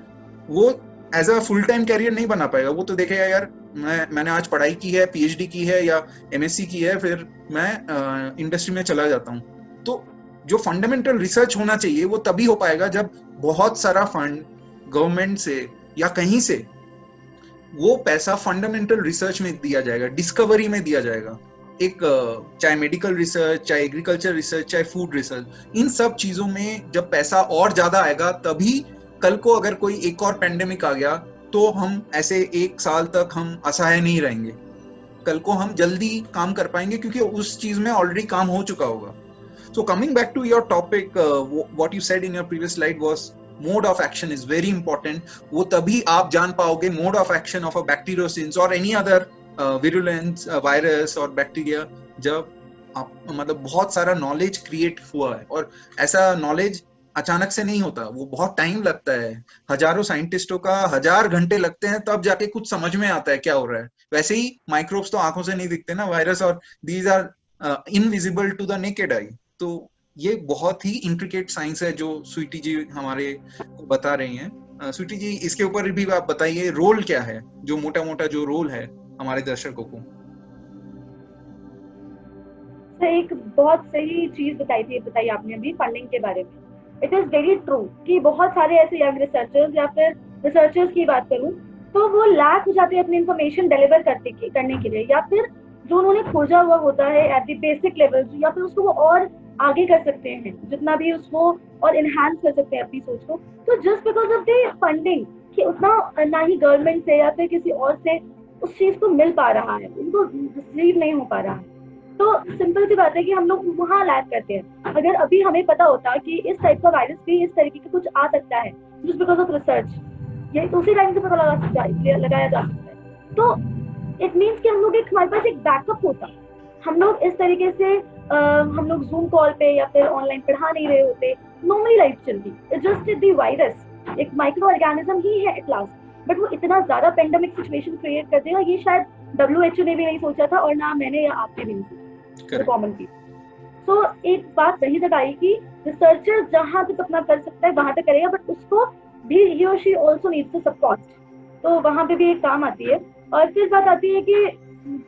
वो as a full time career नहीं बना पाएगा। वो तो देखेगा यार मैंने आज पढ़ाई की है, पीएचडी की है या एमएससी की है, फिर मैं इंडस्ट्री में चला जाता हूँ। तो जो फंडामेंटल रिसर्च होना चाहिए वो तभी हो पाएगा जब बहुत सारा फंड गवर्नमेंट से या कहीं से वो पैसा फंडामेंटल रिसर्च में दिया जाएगा, डिस्कवरी में दिया जाएगा। एक चाहे मेडिकल रिसर्च, चाहे एग्रीकल्चर रिसर्च, चाहे फूड रिसर्च, इन सब चीजों में जब पैसा और ज्यादा आएगा तभी कल को अगर कोई एक और पेंडेमिक आ गया तो हम ऐसे 1 साल तक हम असहाय नहीं रहेंगे। कल को हम जल्दी काम कर पाएंगे क्योंकि उस चीज में ऑलरेडी काम हो चुका होगा। So coming back to your topic, what you said in your previous slide was mode of action is very important. वो तभी आप जान पाओगे mode of action of a bacteriocins or any other virulence virus or bacteria जब मतलब बहुत सारा knowledge create हुआ है, और ऐसा नॉलेज अचानक से नहीं होता, वो बहुत टाइम लगता है। हजारों साइंटिस्टों का 1000 घंटे लगते हैं तब जाके कुछ समझ में आता है क्या हो रहा है। वैसे ही माइक्रोब्स तो आंखों से नहीं दिखते ना, वायरस, और these are invisible to the naked eye. तो ये बहुत ही इंट्रिकेट साइंस है जो स्वीटी जी हमारे को बता रही हैं। स्वीटी जी, इसके ऊपर भी आप बताइए, रोल क्या है, जो मोटा मोटा जो रोल है हमारे दर्शकों को। तो एक बहुत सही चीज बताई आपने अभी फंडिंग के बारे में। इट इज वेरी ट्रू कि बहुत सारे ऐसे यंग रिसर्चर्स या फिर रिसर्चर्स की बात करूं तो वो लैक हो जाते हैं अपनी इंफॉर्मेशन डिलीवर करने के लिए, या फिर जो उन्होंने खोजा हुआ होता है एट द बेसिक लेवल, या फिर उसको वो और आगे कर सकते हैं जितना भी उसको और इनहांस कर सकते हैं अपनी सोच को। तो just because of the funding कि उतना ना ही गवर्नमेंट से या फिर किसी और से उस चीज को मिल पा रहा है, उनको रिसीव नहीं हो पा रहा है। तो सिंपल सी बात है कि हम लोग वहाँ लैक करते हैं। अगर अभी हमें पता होता कि इस टाइप का वायरस भी इस तरीके का कुछ आ सकता है जस्ट बिकॉज ऑफ रिसर्च, ये उसी टाइम से पता लगाया जा सकता है। तो इट मीन्स कि हम लोग हमारे पास एक बैकअप होता। हम लोग इस तरीके से हम लोग जूम कॉल पे या फिर ऑनलाइन पढ़ा नहीं रहे होते, नॉर्मली लाइफ चलती। इट्स जस्ट द वायरस एक माइक्रो ऑर्गेनिज्म ही है एट लास्ट, बट वो इतना ज्यादा पेंडेमिक सिचुएशन क्रिएट कर देगा, ये शायद WHO ने भी नहीं सोचा था, और ना मैंने या आपने भी नहीं सोचा, कॉमन पीपल। तो एक बात सही तक आई कि रिसर्चर जहां तक अपना कर सकता है वहां तक करेगा, बट उसको भी ही और she also needs to support. तो वहां पे भी एक काम आती है। और फिर बात आती है कि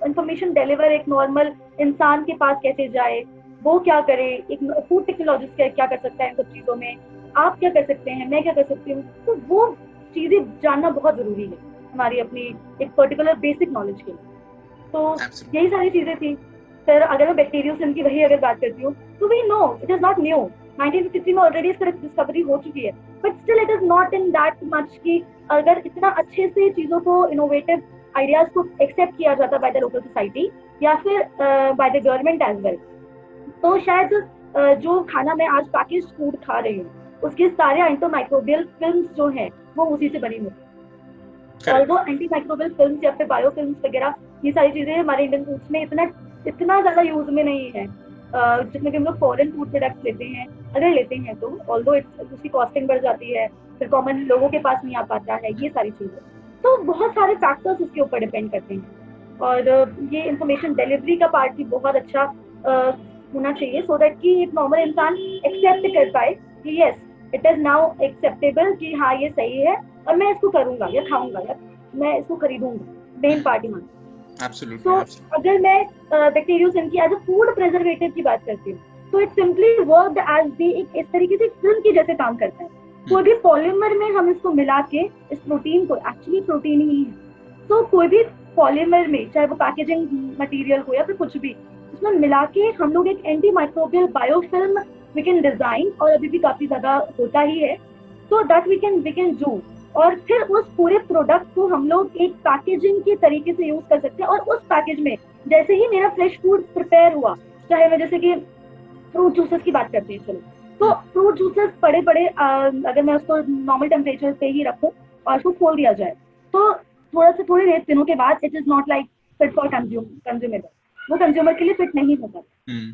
इंफॉर्मेशन डिलीवर एक नॉर्मल इंसान के पास कैसे जाए, वो क्या करे, एक फूड टेक्नोलॉजिस्ट क्या कर सकता है इन सब चीजों में, आप क्या कर सकते हैं, मैं क्या कर सकती हूँ। तो वो चीजें जानना बहुत जरूरी है हमारी अपनी एक पर्टिकुलर बेसिक नॉलेज के लिए। तो यही सारी चीजें थी। फिर अगर मैं बैक्टीरियोसिन की वही अगर बात करती हूँ तो we know it is not new, 1953 में ऑलरेडी इसका डिस्कवरी हो चुकी है, but still it is not in that much कि अगर इतना अच्छे से चीजों को इनोवेटिव आइडियाज को एक्सेप्ट किया जाता बाय द लोकल सोसाइटी या फिर by the government as well, तो शायद जो खाना मैं आज पैकेज फूड खा रही हूँ उसके सारे एंटीमाइक्रोबियल फिल्म्स जो हैं वो उसी से बनी होती। और वो एंटीमाइक्रोबियल फिल्म्स या फिर बायो फिल्म्स वगैरह ये सारी चीजें हमारे इंडियन फूड्स में इतना ज्यादा यूज में नहीं है जितने भी हम लोग फॉरेन फूड प्रोडक्ट्स लेते हैं। अगर लेते हैं तो ऑल्दो उसकी कॉस्टिंग बढ़ जाती है, फिर कॉमन लोगों के पास नहीं आ पाता है, ये सारी चीजें। तो बहुत सारे फैक्टर्स उसके ऊपर डिपेंड करते हैं। और ये इंफॉर्मेशन डिलीवरी का पार्ट भी बहुत अच्छा होना चाहिए, सो दैट कि एक नॉर्मल इंसान एक्सेप्ट कर पाए कि yes it is now acceptable कि हाँ ये सही है और मैं इसको करूंगा या खाऊंगा या मैं इसको खरीदूंगा। मेन पार्ट ही मान। तो अगर मैं बैक्टीरियोसिन की एज अ फूड प्रिजर्वेटिव की बात करती हूँ तो it simply worked as the एक इस तरीके से फिल्म की जैसे काम करता है। कोई भी पॉलीमर में हम इसको मिला के इस प्रोटीन को, एक्चुअली प्रोटीन ही है, तो कोई भी पॉलीमर में चाहे वो पैकेजिंग मटेरियल हो या फिर कुछ भी उसमें मिला के हम लोग एक anti microbial biofilm we can design, और अभी भी काफी ज्यादा होता ही है, तो दैट वी कैन डू। और फिर उस पूरे प्रोडक्ट को हम लोग एक पैकेजिंग के तरीके से यूज कर सकते हैं। और उस पैकेज में जैसे ही मेरा फ्रेश फूड प्रिपेयर हुआ, चाहे मैं जैसे कि फ्रूट जूसेस की बात करते हैं, चलो तो फ्रूट जूसेस बड़े अगर मैं उसको नॉर्मल टेम्परेचर पे ही रखूं और उसको खोल दिया जाए तो थोड़े दिनों के बाद it is not like fit for consumable, वो कंज्यूमर के लिए फिट नहीं होता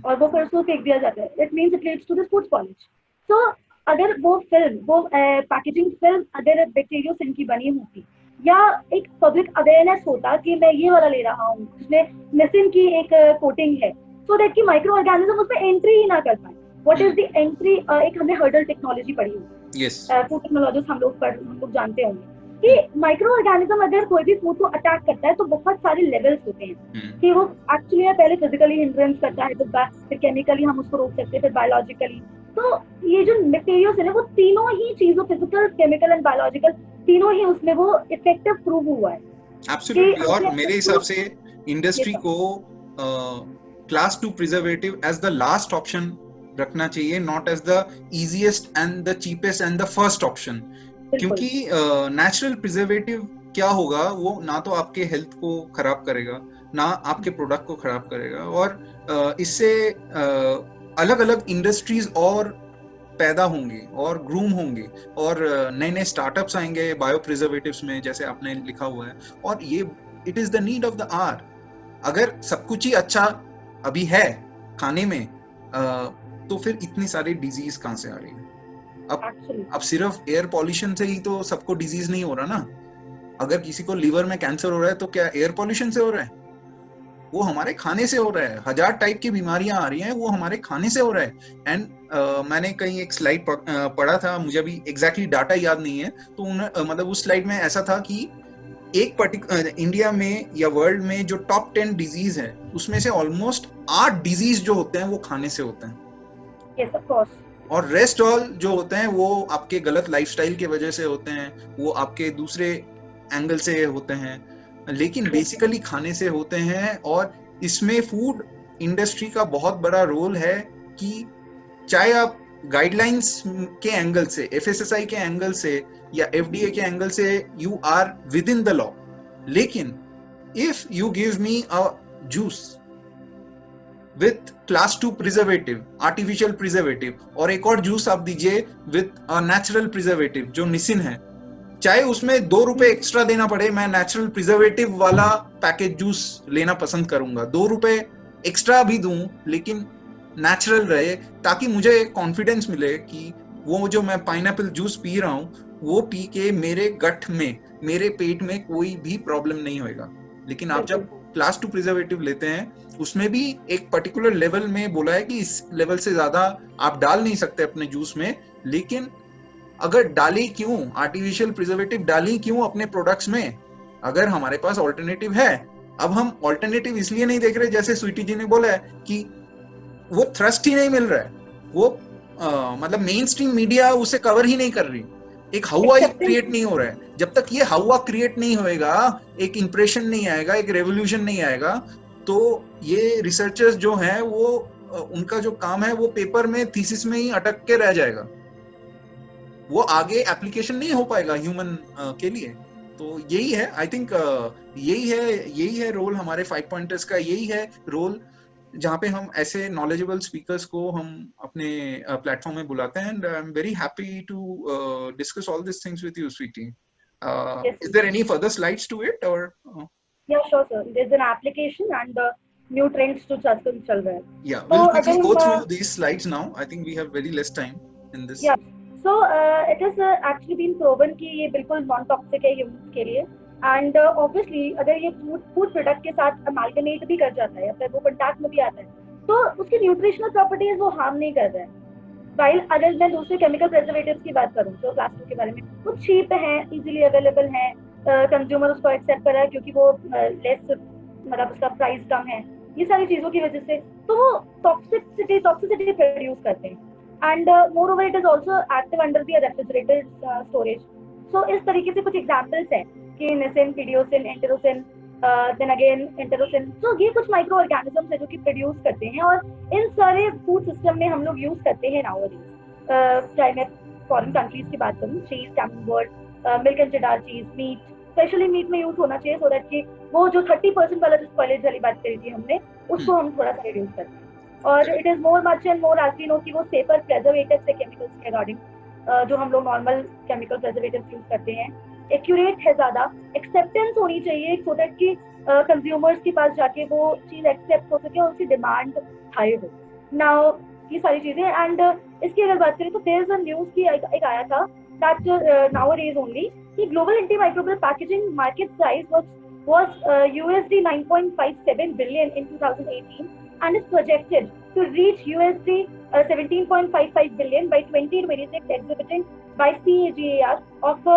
और वो फिर उसको फेंक दिया जाता है। It means it leads to the food spoilage. तो अगर वो पैकेजिंग फिल्म अगर बैक्टीरियोसिन की बनी होती या एक पब्लिक अवेयरनेस होता कि मैं ये वाला ले रहा हूँ जिसमें निसिन की एक कोटिंग है, सो दैट कि माइक्रो ऑर्गेनिज्म उसमें एंट्री ही ना कर पाए। व्हाट इज द एंट्री, एक हमने हर्डल टेक्नोलॉजी पढ़ी होगी, फूड टेक्नोलॉजिस्ट हम लोग जानते होंगे कि माइक्रो ऑर्गेनिज्म अगर कोई भी फूड को अटैक करता है तो बहुत सारे लेवल्स होते हैं कि वो एक्चुअली पहले फिजिकली हिंड्रेंस करता है, तो फिर केमिकली हम उसको रोक सकते हैं, फिर बायोलॉजिकली। तो ये जो मटेरियल्स है ना वो तीनों ही चीजों, फिजिकल, केमिकल एंड बायोलॉजिकल, तीनों ही उसमें वो इफेक्टिव प्रूव हुआ है। एब्सोल्युटली। और मेरे हिसाब से इंडस्ट्री को class 2 preservative as the last option रखना चाहिए, not as the easiest and the cheapest and the first option. क्योंकि नेचुरल प्रिजर्वेटिव क्या होगा, वो ना तो आपके हेल्थ को खराब करेगा ना आपके प्रोडक्ट को खराब करेगा, और इससे अलग अलग इंडस्ट्रीज और पैदा होंगे और ग्रूम होंगे और नए नए स्टार्टअप्स आएंगे बायो प्रिजर्वेटिव्स में, जैसे आपने लिखा हुआ है। और ये it is the need of the hour. अगर सब कुछ ही अच्छा अभी है खाने में, तो फिर इतनी सारी डिजीज कहाँ से आ रही है? अब सिर्फ एयर पॉल्यूशन से ही तो सबको डिजीज नहीं हो रहा ना। अगर किसी को लीवर में कैंसर हो रहा है तो क्या एयर पॉल्यूशन से हो रहा है? वो हमारे खाने से हो रहा है। 1000 टाइप की बीमारियां आ रही हैं, वो हमारे खाने से हो रहा है। एंड मैंने कहीं एक स्लाइड पढ़ा था, मुझे अभी एग्जैक्टली डाटा याद नहीं है, तो मतलब उस स्लाइड में ऐसा था कि एक इंडिया में या वर्ल्ड में जो टॉप 10 डिजीज है, उसमें से ऑलमोस्ट 8 डिजीज जो होते हैं वो खाने से होते हैं। Yes, of course. और रेस्ट ऑल जो होते हैं वो आपके गलत लाइफस्टाइल की वजह से होते हैं, वो आपके दूसरे एंगल से होते हैं, लेकिन बेसिकली खाने से होते हैं। और इसमें फूड इंडस्ट्री का बहुत बड़ा रोल है कि चाहे आप गाइडलाइंस के एंगल से, एफएसएसआई के एंगल से या एफडीए के एंगल से, you are within the law, लेकिन if you give me a juice with class 2 preservative, artificial preservative, और एक और जूस आप दीजिए विथ नेचुरल प्रिजर्वेटिव जो निसिन है, चाहे उसमें 2 रुपए एक्स्ट्रा देना पड़े, मैं नेचुरल प्रिजर्वेटिव वाला पैकेज जूस लेना पसंद करूंगा। 2 रुपए एक्स्ट्रा भी दूं, लेकिन नेचुरल रहे, ताकि मुझे कॉन्फिडेंस मिले कि वो जो मैं पाइनएप्पल जूस पी रहा हूँ वो पी के मेरे गट में, मेरे पेट में कोई भी प्रॉब्लम नहीं होएगा। लेकिन आप जब क्लास 2 प्रिजर्वेटिव लेते हैं, उसमें भी एक पर्टिकुलर लेवल में बोला है कि इस लेवल से ज्यादा आप डाल नहीं सकते अपने जूस में। लेकिन अगर डाली क्यों, आर्टिफिशियल प्रिजर्वेटिव डाली क्यों अपने प्रोडक्ट्स में, अगर हमारे पास ऑल्टरनेटिव है? अब हम ऑल्टरनेटिव इसलिए नहीं देख रहे, जैसे स्वीटी जी ने बोला है, कि वो थ्रस्ट ही नहीं मिल रहा है, वो मतलब मेन स्ट्रीम मीडिया उसे कवर ही नहीं कर रही, एक हवा ही क्रिएट नहीं हो रहा है। जब तक ये हवा क्रिएट नहीं होएगा, एक इंप्रेशन नहीं आएगा, एक रेवोल्यूशन नहीं आएगा, तो ये रिसर्चर्स जो हैं वो उनका जो काम है वो पेपर में, थीसिस में ही अटक के रह जाएगा, वो आगे एप्लीकेशन नहीं हो पाएगा ह्यूमन के लिए। तो यही है, आई थिंक यही है रोल हमारे 5 पॉइंटर्स का, यही है रोल जहाँ पे हम ऐसे नॉलेजेबल स्पीकर्स को हम अपने प्लेटफॉर्म में बुलाते हैं। And I am very happy to discuss all this things with you, Sweety. Is there any further slides to it or? Yeah, sure, sir. There's an application and new trends to आजकल चल रहा है. Yeah, we'll quickly go through these slides now. I think we have very less time in this. Yeah. So it has actually been proven कि ये बिल्कुल non toxic है humans के लिए. एंड ऑब्वियसली अगर ये फूड प्रोडक्ट के साथ अमालगमेट भी कर जाता है या फिर वो कंटैक्ट में भी आता है, तो उसकी न्यूट्रिशनल प्रॉपर्टीज वो हार्म नहीं कर रहा है। वाइल अगर मैं दूसरे केमिकल प्रिजर्वेटिव्स की बात करूँ तो प्लास्टिक के बारे में, वो चीप हैं, इजीली अवेलेबल हैं, कंज्यूमर उसको एक्सेप्ट कर रहा है क्योंकि वो लेस, मतलब उसका प्राइस कम है, ये सारी चीज़ों की वजह से, तो वो टॉक्सिसिटी प्रोड्यूस करते हैं। And moreover it is also active under the refrigerated storage. सो इस तरीके से कुछ एग्जाम्पल्स हैं कि nisin, pediocin, enterocin, then again enterocin, तो ये कुछ माइक्रो ऑर्गेनिजम्स है जो कि प्रोड्यूस करते हैं, और इन सारे फूड सिस्टम में हम लोग यूज करते हैं नाउअडेज। चाहे मैं फॉरेन कंट्रीज की बात करूँ, चीज, कैमबर्ड, मिल्क एंड चेडार चीज, मीट, स्पेशली मीट में यूज होना चाहिए, सो दैट कि वो जो 30% वाला जिस पहले वाली बात करी थी हमने, उसको हम थोड़ा सा रिड्यूस करते हैं। और it is more much and more as we know कि वो सेफर प्रिजर्वेटिव से केमिकल्स के अकॉर्डिंग, जो हम लोग नॉर्मल केमिकल प्रिजर्वेटिव यूज करते हैं, एक्यूरेट है, ज्यादा एक्सेप्टेंस होनी चाहिए सो दैट कि कंज्यूमर्स के पास जाके वो चीज एक्सेप्ट हो सके और उसकी डिमांड हाई हो। नाउ ये सारी चीजें, एंड इसकी अगर बात करें तो देयर इज अ न्यूज की एक आया था दैट नाउअडेज ओनली कि global antimicrobial packaging market size was USD 9.57 billion in 2018 and is projected to reach USD 17.55 billion by 2026, exhibiting by CAGR of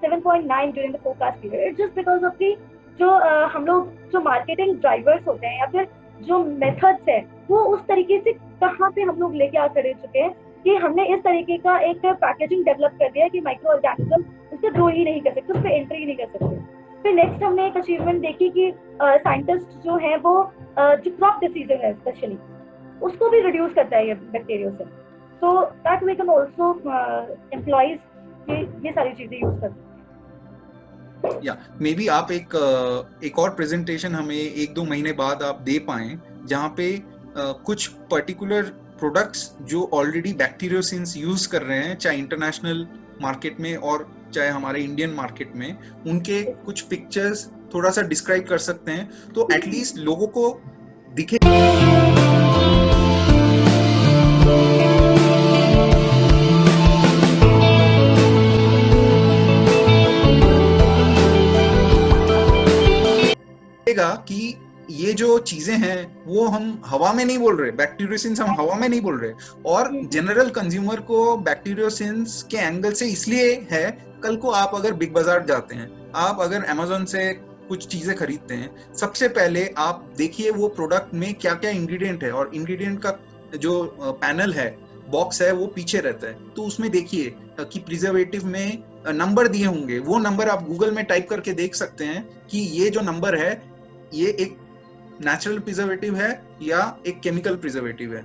7.9 during the forecast period. It's just because of the जो हम लोग जो marketing drivers होते हैं या फिर जो methods है, वो उस तरीके से कहाँ पे हम लोग लेके आ खड़े चुके हैं कि हमने इस तरीके का एक पैकेजिंग डेवलप कर दिया कि माइक्रो ऑर्गेनिज्म उससे ग्रो ही नहीं कर सकते, उस पर एंट्री ही नहीं कर सकते। फिर नेक्स्ट हमने एक अचीवमेंट देखी कि साइंटिस्ट जो है वो जो क्रॉप डिसीजेज है स्पेशली, उसको भी रिड्यूस करता है ये bacteriocin, so that we can also employs ये सारी चीजें यूज करते हैं। या मे बी आप एक और प्रेजेंटेशन हमें 1-2 महीने बाद आप दे पाएं जहाँ पे कुछ पर्टिकुलर प्रोडक्ट्स जो ऑलरेडी बैक्टीरियोसिन्स यूज कर रहे हैं, चाहे इंटरनेशनल मार्केट में और चाहे हमारे इंडियन मार्केट में, उनके कुछ पिक्चर्स थोड़ा सा डिस्क्राइब कर सकते हैं, तो एटलीस्ट लोगों को दिखे। लगेगा कि ये जो चीजें हैं वो हम हवा में नहीं बोल रहे, बैक्टीरियोसिंस हम हवा में नहीं बोल रहे, और जनरल कंज्यूमर को बैक्टीरियोसिंस के एंगल से इसलिए है, कल को आप अगर बिग बाजार जाते हैं, आप अगर अमेजोन से कुछ चीजें खरीदते हैं, सबसे पहले आप देखिए वो प्रोडक्ट में क्या क्या इंग्रेडिएंट है, और इंग्रेडिएंट का जो पैनल है, बॉक्स है, वो पीछे रहता है, तो उसमें देखिए कि प्रिजर्वेटिव में नंबर दिए होंगे, वो नंबर आप गूगल में टाइप करके देख सकते हैं कि ये जो नंबर है ये एक नेचुरल प्रिजर्वेटिव है या एक केमिकल प्रिजर्वेटिव है।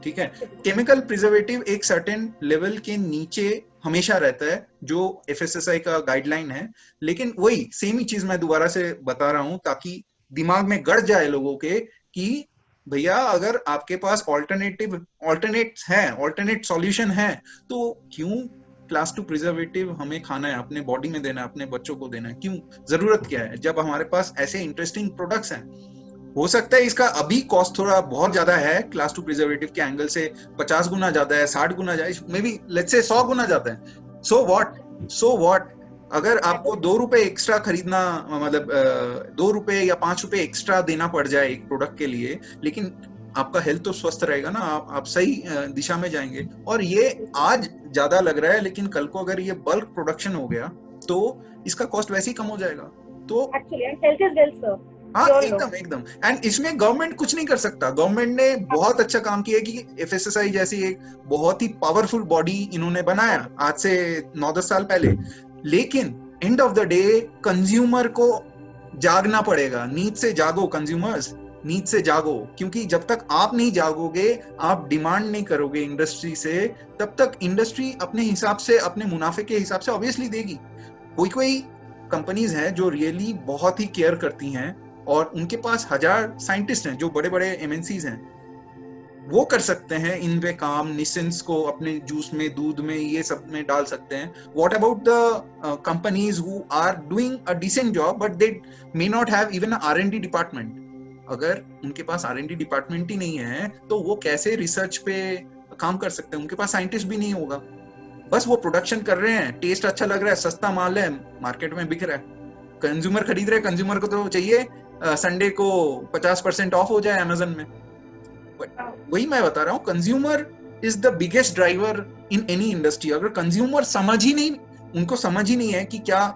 ठीक है, केमिकल प्रिजर्वेटिव एक सर्टेन लेवल के नीचे हमेशा रहता है जो एफएसएसआई का गाइडलाइन है, लेकिन वही सेम ही चीज मैं दोबारा से बता रहा हूं ताकि दिमाग में गड़ जाए लोगों के कि भैया अगर आपके पास ऑल्टरनेट सॉल्यूशन है तो क्यों क्लास 2 प्रिजर्वेटिव हमें खाना है, अपने बॉडी में देना है, अपने बच्चों को देना है, क्यों, जरूरत क्या है, जब हमारे पास ऐसे इंटरेस्टिंग प्रोडक्ट्स हैं। हो सकता है इसका अभी कॉस्ट थोड़ा बहुत ज्यादा है क्लास 2 प्रिजर्वेटिव के एंगल से, 50 गुना ज्यादा है, 60 गुना ज्यादा, मे बी लेट्स से 100 गुना ज्यादा है, सो व्हाट, अगर आपको 2 रुपए एक्स्ट्रा खरीदना, मतलब 2 रुपए या 5 रुपए एक्स्ट्रा देना पड़ जाए एक प्रोडक्ट के लिए, लेकिन आपका हेल्थ तो स्वस्थ रहेगा ना, आप सही दिशा में जाएंगे। और ये आज ज्यादा लग रहा है, लेकिन कल को अगर ये बल्क प्रोडक्शन हो गया तो इसका कॉस्ट वैसे ही कम हो जाएगा। तो हाँ, एकदम एंड इसमें गवर्नमेंट कुछ नहीं कर सकता। गवर्नमेंट ने बहुत अच्छा काम किया कि एफएसएसआई जैसी एक बहुत ही पावरफुल बॉडी इन्होंने बनाया आज से 9-10 साल पहले, लेकिन and of the day consumer को जागना पड़ेगा। नींद से जागो कंज्यूमर्स, नींद से जागो, क्योंकि जब तक आप नहीं जागोगे, आप डिमांड नहीं करोगे इंडस्ट्री से, तब तक इंडस्ट्री अपने हिसाब से, अपने मुनाफे के हिसाब से ऑब्वियसली देगी। कोई कंपनीज हैं जो रियली बहुत ही केयर करती हैं और उनके पास 1000 साइंटिस्ट हैं, जो बड़े बड़े एमएनसीज हैं, वो कर सकते हैं इन पे काम, निसेंस को अपने जूस में, दूध में, ये सब में डाल सकते हैं। What about the companies who are doing a decent job but they may not have even R and D department? अगर उनके पास आर-एन-डी डिपार्टमेंट ही नहीं है तो वो कैसे रिसर्च पे काम कर सकते हैं? उनके पास साइंटिस्ट भी नहीं होगा, बस वो प्रोडक्शन कर रहे हैं, टेस्ट अच्छा लग रहा है, सस्ता माल है, मार्केट में बिक रहा है, कंज्यूमर खरीद रहे हैं, कंज्यूमर को तो चाहिए संडे को 50% ऑफ हो जाए अमेजन में। वही मैं बता रहा हूँ, consumer is the biggest driver in any industry. अगर कंज्यूमर उनको समझ ही नहीं है कि क्या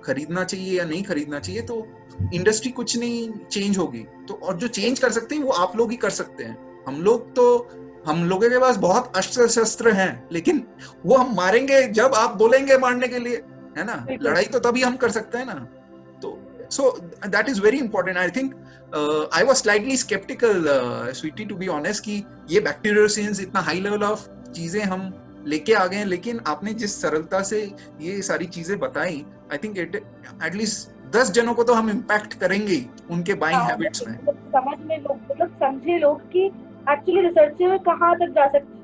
खरीदना चाहिए या नहीं खरीदना चाहिए, तो इंडस्ट्री कुछ नहीं चेंज होगी। तो और जो चेंज कर सकते हैं वो आप लोग ही कर सकते हैं। हम लोगों के पास बहुत अस्त्र शस्त्र हैं, लेकिन वो हम मारेंगे जब आप बोलेंगे मारने के लिए, है ना? लड़ाई तो तभी हम कर सकते हैं ना। तो so that is very important. I think I was slightly skeptical, sweetie, to be honest, कि ये बैक्टीरियोसिन्स इतना हाई लेवल ऑफ चीजें हम लेके आ गए हैं, लेकिन आपने जिस सरलता से ये सारी चीजें बताई, आई थिंक एटलीस्ट 10 जनों को तो हम इम्पैक्ट करेंगे उनके बाइंग हैबिट्स में। समझ में लोग, मतलब समझे लोग कि एक्चुअली रिसर्च कहाँ तक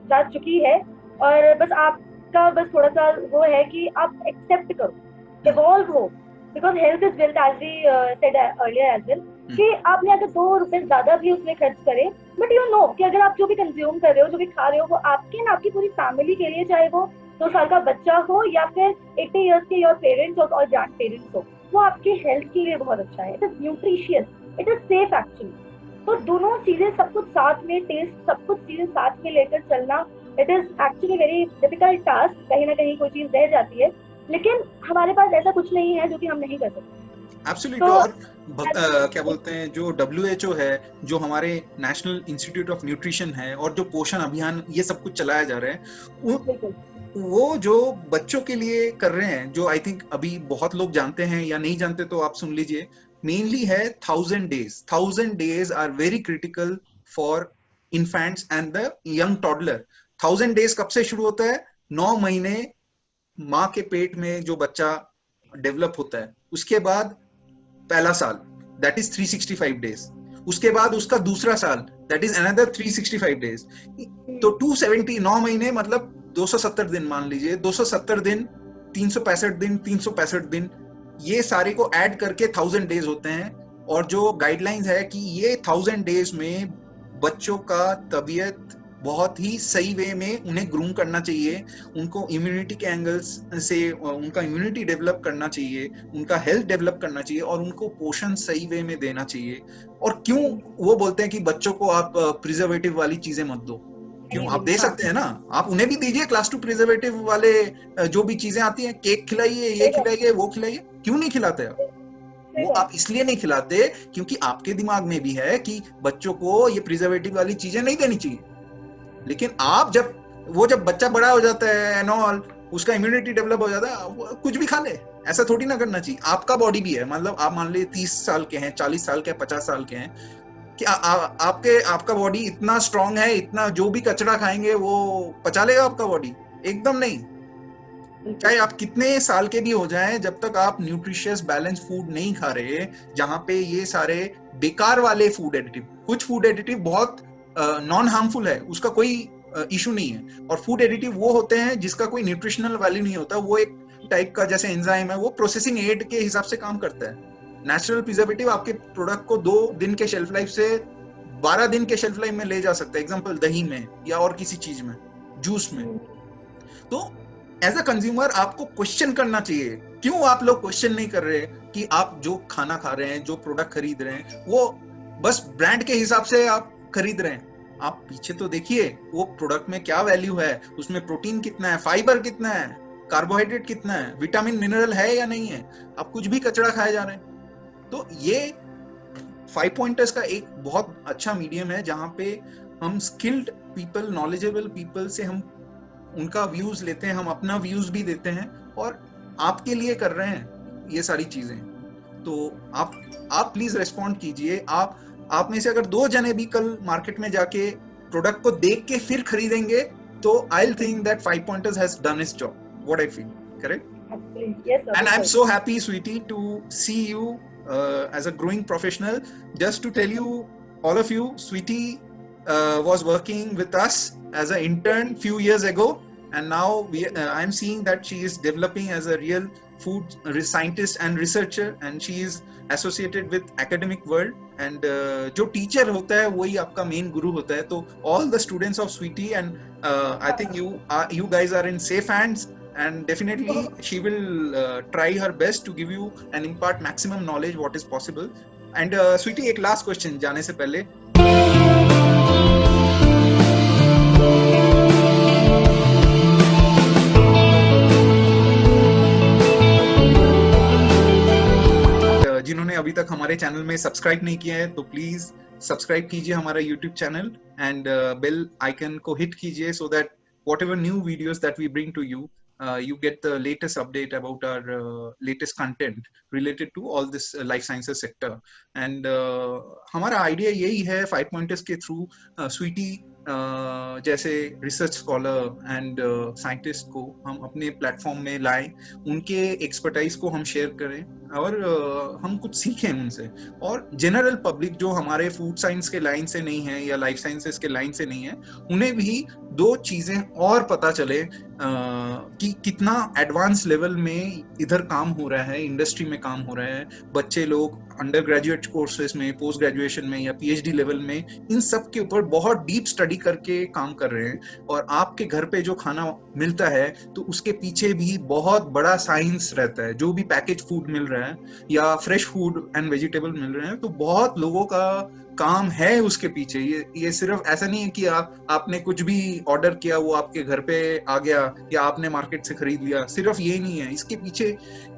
जा चुकी है, और बस आपका बस थोड़ा सा वो है कि आप एक्सेप्ट करो, इवॉल्व हो, because health is wealth, as we said earlier as well, कि आपने अगर 2 रुपए ज्यादा भी उसमें खर्च करें, बट यू नो कि अगर आप जो भी कंज्यूम कर रहे हो, जो भी खा रहे हो, वो आपके ना आपकी पूरी फैमिली के लिए, चाहे वो 2 साल का बच्चा हो या फिर 80 इयर्स के योर पेरेंट्स हो और ग्रैंड पेरेंट्स हो, वो आपकी हेल्थ के लिए बहुत अच्छा है। It is nutritious, it is safe actually. तो दोनों चीजें, सब कुछ साथ में, टेस्ट, सब कुछ चीजें साथ में लेकर चलना, it is actually very difficult task. कहीं ना कहीं कोई चीज रह जाती है, लेकिन हमारे पास ऐसा कुछ नहीं है जो कि हम नहीं कर सकते। एब्सोल्युटली। तो, और क्या बोलते हैं, जो WHO है, जो हमारे नेशनल इंस्टीट्यूट ऑफ न्यूट्रिशन है, और जो पोषण अभियान, ये सब कुछ चलाया जा रहा है, वो जो बच्चों के लिए कर रहे हैं, जो आई थिंक अभी बहुत लोग जानते हैं या नहीं जानते, तो आप सुन लीजिए, मेनली है 1000 days। 1000 days are very critical for infants and the young toddler. 1000 days कब से शुरू होता है? 9 महीने माँ के पेट में जो बच्चा डेवलप होता है, उसके बाद पहला साल, दैट इज 365 days। उसके बाद उसका दूसरा साल, दैट इज अनदर 365 days। तो 279 महीने मतलब 270 दिन मान लीजिए, 270 दिन, 365 दिन, 365 दिन, ये सारे को ऐड करके 1000 days होते हैं। और जो गाइडलाइंस है कि ये 1000 days में बच्चों का तबीयत बहुत ही सही वे में उन्हें ग्रूम करना चाहिए, उनको इम्यूनिटी के एंगल्स से उनका इम्यूनिटी डेवलप करना चाहिए, उनका हेल्थ डेवलप करना चाहिए और उनको पोषण सही वे में देना चाहिए। और क्यों वो बोलते हैं कि बच्चों को आप प्रिजर्वेटिव वाली चीजें मत दो, क्यों आप दे सकते हैं ना, आप उन्हें भी दीजिए क्लास 2 प्रिजर्वेटिव वाले जो भी चीजें आती हैं, केक खिलाइए, ये खिलाइए, वो खिलाइए, क्यों नहीं खिलाते आप? वो आप इसलिए नहीं खिलाते क्योंकि आपके दिमाग में भी है कि बच्चों को ये प्रिजर्वेटिव वाली चीजें नहीं देनी चाहिए। लेकिन आप जब बच्चा बड़ा हो जाता है एंड ऑल, उसका इम्यूनिटी डेवलप हो जाता है, वो कुछ भी खा ले, ऐसा थोड़ी ना करना चाहिए। आपका बॉडी भी है, मतलब आप मान लीजिए 30 साल के हैं, 40 साल के, 50 साल के हैं, कि आपका बॉडी इतना स्ट्रांग है, इतना जो भी कचरा खाएंगे वो पचा लेगा आपका बॉडी? एकदम नहीं। चाहे आप कितने साल के भी हो जाएं, जब तक आप न्यूट्रिशियस बैलेंस फूड नहीं खा रहे, जहां पे ये सारे बेकार वाले फूड एडिटिव, कुछ फूड एडिटिव बहुत नॉन हार्मफुल है, उसका कोई इशू नहीं है, और फूड एडिटिव वो होते हैं जिसका कोई न्यूट्रिशनल वैल्यू नहीं होता, वो एक टाइप का जैसे एंजाइम है, वो प्रोसेसिंग एड के हिसाब से काम करता है। नेचुरल प्रिजर्वेटिव आपके प्रोडक्ट को 2 दिन के शेल्फ लाइफ से 12 दिन के शेल्फ लाइफ में ले जा सकता है, एग्जांपल दही में या और किसी चीज में, जूस में। तो एज अ कंज्यूमर आपको क्वेश्चन करना चाहिए। क्यों आप लोग क्वेश्चन नहीं कर रहे कि आप जो खाना खा रहे हैं, जो प्रोडक्ट खरीद रहे हैं, वो बस ब्रांड के हिसाब से आप खरीद रहे हैं? आप पीछे तो देखिए वो प्रोडक्ट में क्या वैल्यू है, उसमें प्रोटीन कितना है, फाइबर कितना है, कार्बोहाइड्रेट कितना है, विटामिन मिनरल है या नहीं है। आप कुछ भी कचरा खाए जा रहे हैं। तो ये 5 पॉइंटर्स का एक बहुत अच्छा मीडियम है, जहां पे हम स्किल्ड पीपल, नॉलेजेबल पीपल से हम उनका व्यूज लेते हैं, हम अपना व्यूज भी देते हैं, और आपके लिए कर रहे हैं ये सारी चीजें। तो आप प्लीज रेस्पॉन्ड कीजिए। आप में से अगर 2 जने भी कल मार्केट में जाके प्रोडक्ट को देख के फिर खरीदेंगे, तो I will think that 5 pointers has done it's job, what I feel, correct? Yes, sir. And I'm so happy, Sweetie, to see you as a growing professional. Just to tell you, all of you, Sweetie was working with us as an intern few years ago, and now I'm seeing that she is developing as a real food scientist and researcher, and she is associated with academic world. And जो teacher होता है वही आपका main guru होता है। तो all the students of Sweetie, and I think you guys are in safe hands, and definitely she will try her best to give you and impart maximum knowledge what is possible. And Sweetie, एक last question जाने से पहले, जिन्होंने अभी तक हमारे channel में subscribe नहीं किया है तो प्लीज सब्सक्राइब कीजिए हमारा YouTube channel, and bell icon को हिट कीजिए, so that whatever new videos that we bring to you, you get the latest update about our latest content related to all this life sciences sector. And हमारा idea यही है 5 pointers के through Sweety जैसे research scholar and scientist को हम अपने platform में लाएं, उनके एक्सपर्टाइज को हम शेयर करें, और हम कुछ सीखें उनसे। और जनरल पब्लिक जो हमारे फूड साइंस के लाइन से नहीं है या लाइफ साइंसेस के लाइन से नहीं है, उन्हें भी 2 चीजें और पता चले कि कितना एडवांस लेवल में इधर काम हो रहा है, इंडस्ट्री में काम हो रहा है। बच्चे लोग अंडर ग्रेजुएट कोर्सेज में, पोस्ट ग्रेजुएशन में या पीएचडी लेवल में इन सब के ऊपर बहुत डीप स्टडी करके काम कर रहे हैं, और आपके घर पे जो खाना मिलता है तो उसके पीछे भी बहुत बड़ा साइंस रहता है। जो भी पैकेज फूड मिल रहा है या फ्रेश फूड एंड वेजिटेबल मिल रहे हैं, तो बहुत लोगों का काम है उसके पीछे। ये सिर्फ ऐसा नहीं है कि आपने कुछ भी ऑर्डर किया वो आपके घर पे आ गया या आपने मार्केट से खरीद लिया, सिर्फ ये नहीं है। इसके पीछे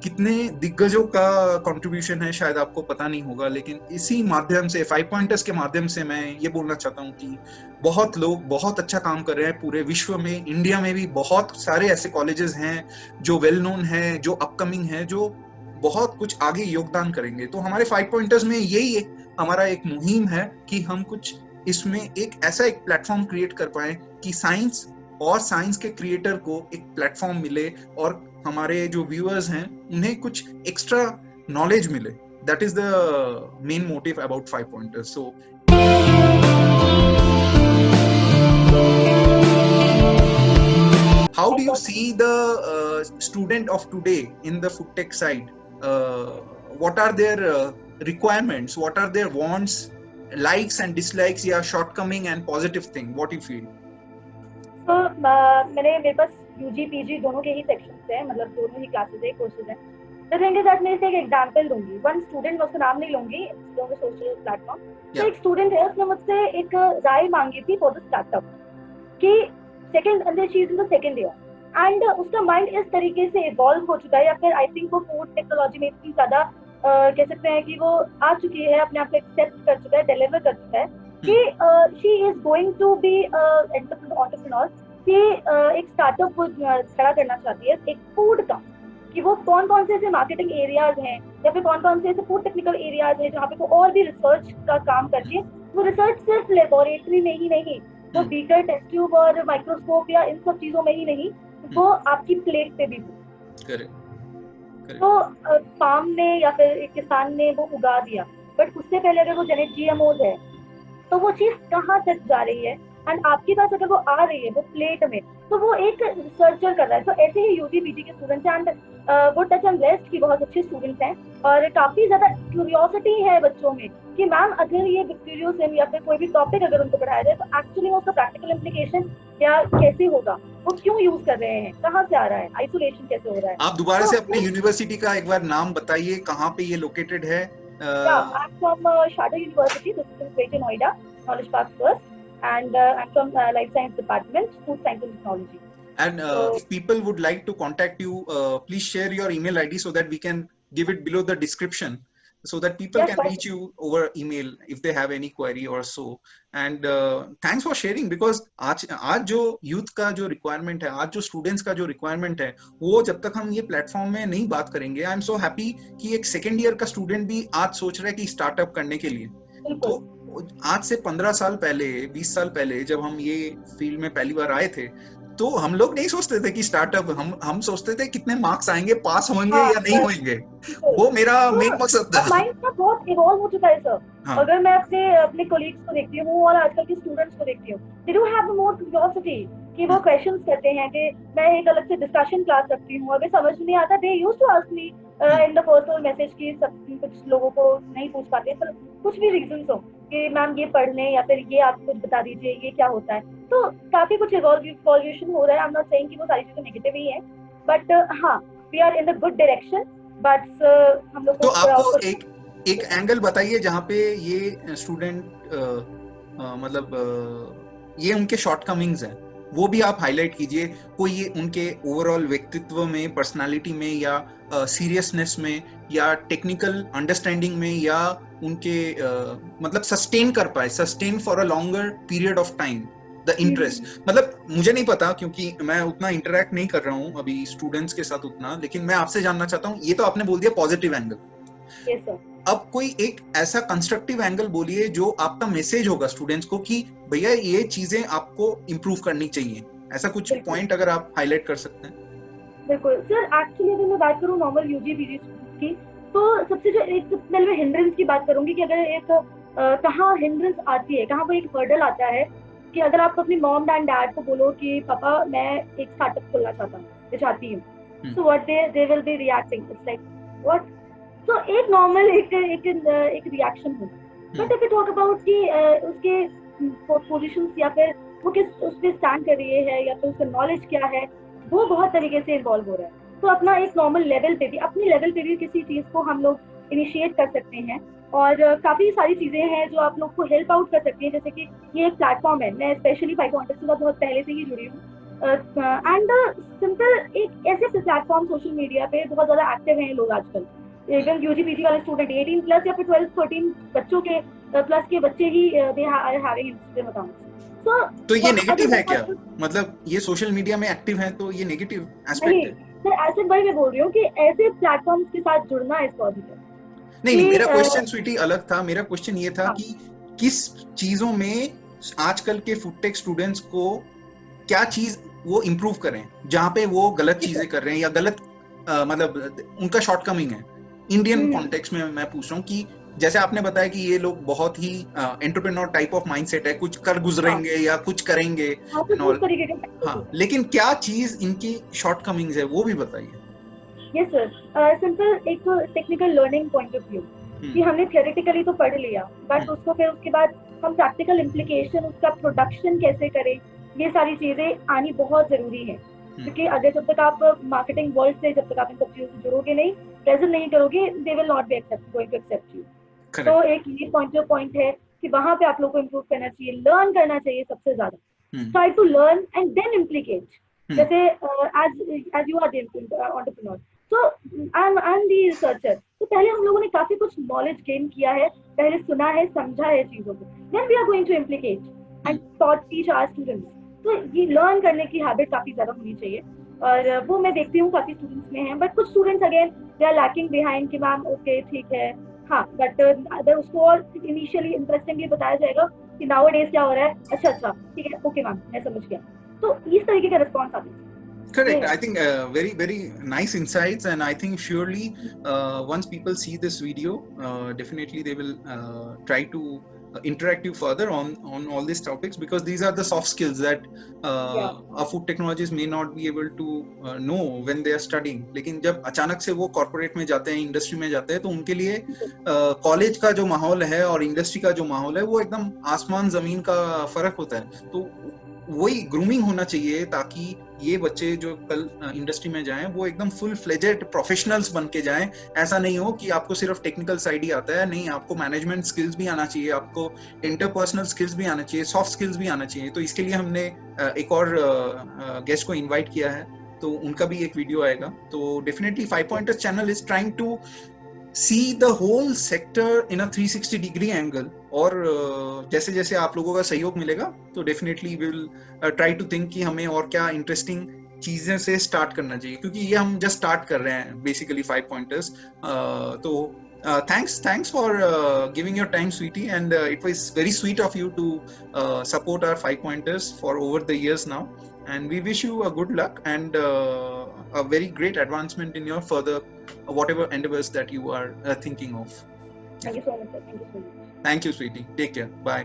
कितने दिग्गजों का कंट्रीब्यूशन है शायद आपको पता नहीं होगा, लेकिन इसी माध्यम से 5 पॉइंटर्स के माध्यम से मैं ये बोलना चाहता हूँ कि बहुत लोग बहुत अच्छा काम कर रहे हैं पूरे विश्व में। इंडिया में भी बहुत सारे ऐसे कॉलेजेस हैं जो वेल नोन है, जो अपकमिंग है, जो बहुत कुछ आगे योगदान करेंगे। तो हमारे 5 पॉइंटर्स में यही हमारा एक मुहिम है कि हम कुछ इसमें एक ऐसा एक प्लेटफॉर्म क्रिएट कर पाए कि साइंस और साइंस के क्रिएटर को एक प्लेटफॉर्म मिले, और हमारे जो व्यूअर्स हैं उन्हें कुछ एक्स्ट्रा नॉलेज मिले। That is the main motive about 5 pointers. So how do you see the student of today in the food tech side? What are their requirements? What are their wants, likes and dislikes, yeah, shortcoming and positive thing? What do you feel? मैंने मेरे पास UG PG दोनों के ही sections हैं, मतलब दोनों ही classes है, courses हैं। The thing is that मैं इसे एक एग्जांपल दूंगी। वन स्टूडेंट, मैं उसका नाम नहीं लूंगी, सोशल प्लेटफॉर्म। तो या एक स्टूडेंट है, उसने मुझसे एक राय मांगी थी फॉर द स्टार्टअप कि सेकंड अंदर she is in the second year and उसका माइंड इस तरीके से इवॉल्व हो चुका है, या फिर आई थिंक वो फूड टेक्नोलॉजी में इतनी ज्यादा कह सकते हैं कि वो आ चुकी है, अपने आप को एक्सेप्ट कर चुका है, डिलीवर कर चुका है कि she is going to be entrepreneur, कि एक स्टार्टअप वो खड़ा करना चाहती है एक फूड का, कि वो कौन कौन से ऐसे मार्केटिंग एरियाज हैं या फिर कौन कौन से ऐसे फूड टेक्निकल एरियाज हैं जहाँ पे वो और भी रिसर्च का काम करके, वो रिसर्च सिर्फ लेबोरेटरी में ही नहीं, वो बीकर, टेस्ट ट्यूब और माइक्रोस्कोप या इन सब चीजों में ही नहीं, वो आपकी प्लेट पे भी हो। तो फार्म ने या फिर एक किसान ने वो उगा दिया, बट उससे पहले अगर वो जेनेटिक जीएमओ है तो वो चीज कहाँ तक जा रही है, एंड आपके पास अगर वो आ रही है वो प्लेट में, तो वो एक रिसर्चर कर रहा है। तो ऐसे ही यूजी पीजी के स्टूडेंट्स हैं, एंड वो टच एंड ब्लेस्ड की बहुत अच्छे स्टूडेंट्स हैं, और काफी ज्यादा क्यूरियोसिटी है बच्चों में कि मैम अगर ये बैक्टीरियोसिन या फिर कोई भी टॉपिक अगर उनको पढ़ाया जाए तो एक्चुअली में उसका प्रैक्टिकल इम्प्लीकेशन या कैसे होगा, वो क्यों यूज कर रहे हैं, कहाँ से आ रहा है, आइसोलेशन कैसे हो रहा है। आप दोबारा से अपने यूनिवर्सिटी का एक बार नाम बताइए, कहाँ पे ये लोकेटेड है? I'm from Sharda University. This is in Greater Noida, Knowledge Park First, and I'm from Life Science Department, Food Science and Technology. And if people would like to contact you, please share your email ID so that we can give it below the description, so that people can reach you over email if they have any query or so. And thanks for sharing, because आज जो youth का जो requirement है, आज जो students का जो requirement है, वो जब तक हम ये platform में नहीं बात करेंगे, I am so happy कि एक second year का student भी आज सोच रहा है कि startup करने के लिए। तो आज से 15 साल पहले, 20 साल पहले जब हम ये फील्ड में पहली बार आए थे, तो हम लोग नहीं सोचते थे कि स्टार्टअप, हम सोचते थे कितने मार्क्स आएंगे, पास होंगे या नहीं होंगे, वो मेरा मेन मकसद था। माइंड का बहुत इवॉल्व हो चुका है सर। अगर मैं अपने कोलीग्स को देखती हूँ और आजकल के स्टूडेंट्स को देखती हूँ, they do have more curiosity कि वो क्वेश्चंस करते हैं, कि मैं एक अलग से डिस्कशन क्लास रखती हूँ, अगर समझ नहीं आता they used to ask me in the personal message की, सब कुछ लोगों को नहीं पूछ पाते, पर कुछ भी रीजंस हो कि मैम ये पढ़ लें या फिर ये आप कुछ बता दीजिए ये क्या होता है, तो काफी कुछ इवोल्यूशन हो रहा है। आई एम नॉट सेइंग कि वो सारी चीजें नेगेटिव ही है, बट हाँ, we are in the good direction, but हम लोग तो आपको एक एंगल बताइए जहाँ पे ये स्टूडेंट मतलब ये उनके शॉर्टकमिंग्स हैं, वो भी आप हाईलाइट कीजिए। कोई ये उनके ओवरऑल व्यक्तित्व में, पर्सनालिटी में, या सीरियसनेस में, या टेक्निकल अंडरस्टैंडिंग में, या उनके मतलब sustain for a longer period of time the interest. मतलब मुझे नहीं पता, क्योंकि मैं उतना इंटरेक्ट नहीं कर रहा हूँ अभी स्टूडेंट्स के साथ उतना, लेकिन मैं आपसे जानना चाहता हूँ, ये तो आपने बोल दिया पॉजिटिव एंगल, अब कोई एक ऐसा कंस्ट्रक्टिव एंगल बोलिए जो आपका मैसेज होगा स्टूडेंट्स को कि भैया ये चीजें आपको इम्प्रूव करनी चाहिए, ऐसा कुछ पॉइंट अगर आप हाईलाइट कर सकते हैं। बिल्कुल सर, एक्चुअली अगर मैं बात करूँ नॉर्मल यूजी पीजी की, तो सबसे जो एक पहले मैं हिंड्रेंस की बात करूंगी कि अगर एक कहाँ हिंड्रेंस आती है, कहाँ वो एक हर्डल आता है, कि अगर आप अपनी मॉम एंड डैड को बोलो कि पापा मैं एक स्टार्टअप खोलना चाहती हूँ, so what they will be reacting, it's like what, तो एक नॉर्मल एक रिएक्शन होगा। But if you talk about कि उसके पोजीशंस या फिर वो किस उस पे स्टैंड कर रही है या फिर उसका नॉलेज क्या है, वो बहुत तरीके से इन्वॉल्व हो रहा है। तो अपना एक नॉर्मल लेवल पे भी, अपनी लेवल पे भी किसी चीज को हम लोग इनिशिएट कर सकते हैं, और काफी सारी चीजें हैं जो आप लोग को हेल्प आउट कर सकती हैं। जैसे कि ये एक प्लेटफॉर्म है, मैं स्पेशली फाइव कॉन्टेक्ट के साथ बहुत पहले से ही जुड़ी हूँ, एंड सिंपल एक ऐसे प्लेटफॉर्म सोशल मीडिया पे बहुत ज्यादा एक्टिव हैं लोग आजकल। इवन यूजी पीजी वाले स्टूडेंट 18 प्लस या फिर 12 13 बच्चों के प्लस के बच्चे ही they are having Instagram accounts. तो ये नेगेटिव है क्या? मतलब ये सोशल मीडिया में एक्टिव है तो ये नेगेटिव एस्पेक्ट है? सर ऐसे भाई मैं बोल रही हूँ कि ऐसे प्लेटफॉर्म्स के साथ जुड़ना इज पॉजिटिव। नहीं, मेरा क्वेश्चन स्वीटी अलग था। मेरा क्वेश्चन ये था कि किस चीजों में आजकल के फूडटेक स्टूडेंट्स को क्या चीज वो इम्प्रूव करें जहाँ पे वो गलत चीजें कर रहे हैं या गलत मतलब उनका शॉर्टकमिंग है। इंडियन कॉन्टेक्स्ट में मैं पूछ रहा हूँ कि जैसे आपने बताया कि ये लोग बहुत ही एंटरप्रेन्योर टाइप ऑफ माइंडसेट है, कुछ कर गुजरेंगे या कुछ करेंगे, हाँ, लेकिन क्या चीज इनकी शॉर्टकमिंग्स है वो भी बताइए। यस सर, सिंपल एक technical learning point of view कि हमने थियोरेटिकली तो पढ़ लिया, बट उसको फिर उसके बाद हम प्रैक्टिकल इम्प्लीकेशन, उसका प्रोडक्शन कैसे करें, ये सारी चीजें आनी बहुत जरूरी है, क्योंकि अगर जब तक आप मार्केटिंग वर्ल्ड से जब तक आप इन सब चीजों से जुड़ोगे नहीं, प्रेजेंट नहीं करोगे, they will not be going to accept you. तो एक ये पॉइंट है कि वहां पे आप लोगों को इम्प्रूव करना चाहिए, लर्न करना चाहिए सबसे ज्यादा, try to learn and then implicate. जैसे as you are the entrepreneur, तो आई एम द रिसर्चर, तो पहले हम लोगों ने काफी कुछ नॉलेज गेन किया है, पहले सुना है, समझा है चीजों को, then we are going to implicate and teach our students. तो ये लर्न करने की हैबिट काफी ज्यादा होनी चाहिए, और वो मैं देखती हूँ काफी स्टूडेंट्स में है, बट कुछ students again they are lacking behind कि मैम ओके ठीक है, हाँ, बट अगर उसको और इनिशियली इंटरेस्टिंगली बताया जाएगा कि नाउ डेज क्या हो रहा है, अच्छा अच्छा ठीक है, ओके मैम मैं समझ गया, तो इस तरीके का रिस्पॉन्स आता है। Correct. I think very nice insights, and I think surely once people see this video, definitely they will try to interact you further on all these topics, because these are the soft skills that our food technologists may not be able to know when they are studying. लेकिन जब अचानक से वो corporate में जाते हैं, industry में जाते हैं, तो उनके लिए कॉलेज का जो माहौल है और इंडस्ट्री का जो माहौल है वो एकदम आसमान जमीन का फर्क होता है। तो वही ग्रूमिंग होना चाहिए ताकि ये बच्चे जो कल इंडस्ट्री में जाएं वो एकदम फुल फ्लेजेड प्रोफेशनल्स बन के जाएं। ऐसा नहीं हो कि आपको सिर्फ टेक्निकल साइड ही आता है, नहीं, आपको मैनेजमेंट स्किल्स भी आना चाहिए, आपको इंटरपर्सनल स्किल्स भी आना चाहिए, सॉफ्ट स्किल्स भी आना चाहिए। तो इसके लिए हमने एक और गेस्ट को इन्वाइट किया है, तो उनका भी एक वीडियो आएगा। तो definitely 5 Pointers channel is trying to see the whole sector in a 360 degree angle, और जैसे जैसे आप लोगों का सहयोग मिलेगा तो definitely we will try to think कि हमें और क्या इंटरेस्टिंग चीजें से स्टार्ट करना चाहिए, क्योंकि ये हम जस्ट स्टार्ट कर रहे हैं बेसिकली 5 Pointers। तो thanks for giving your time, sweetie, and it was very sweet of you to support our 5 Pointers for over the years now, and we wish you a good luck and a very great advancement in your further whatever endeavors that you are thinking of. Thank you so much, sir. Thank you so much. Thank you, sweetie. Take care. Bye.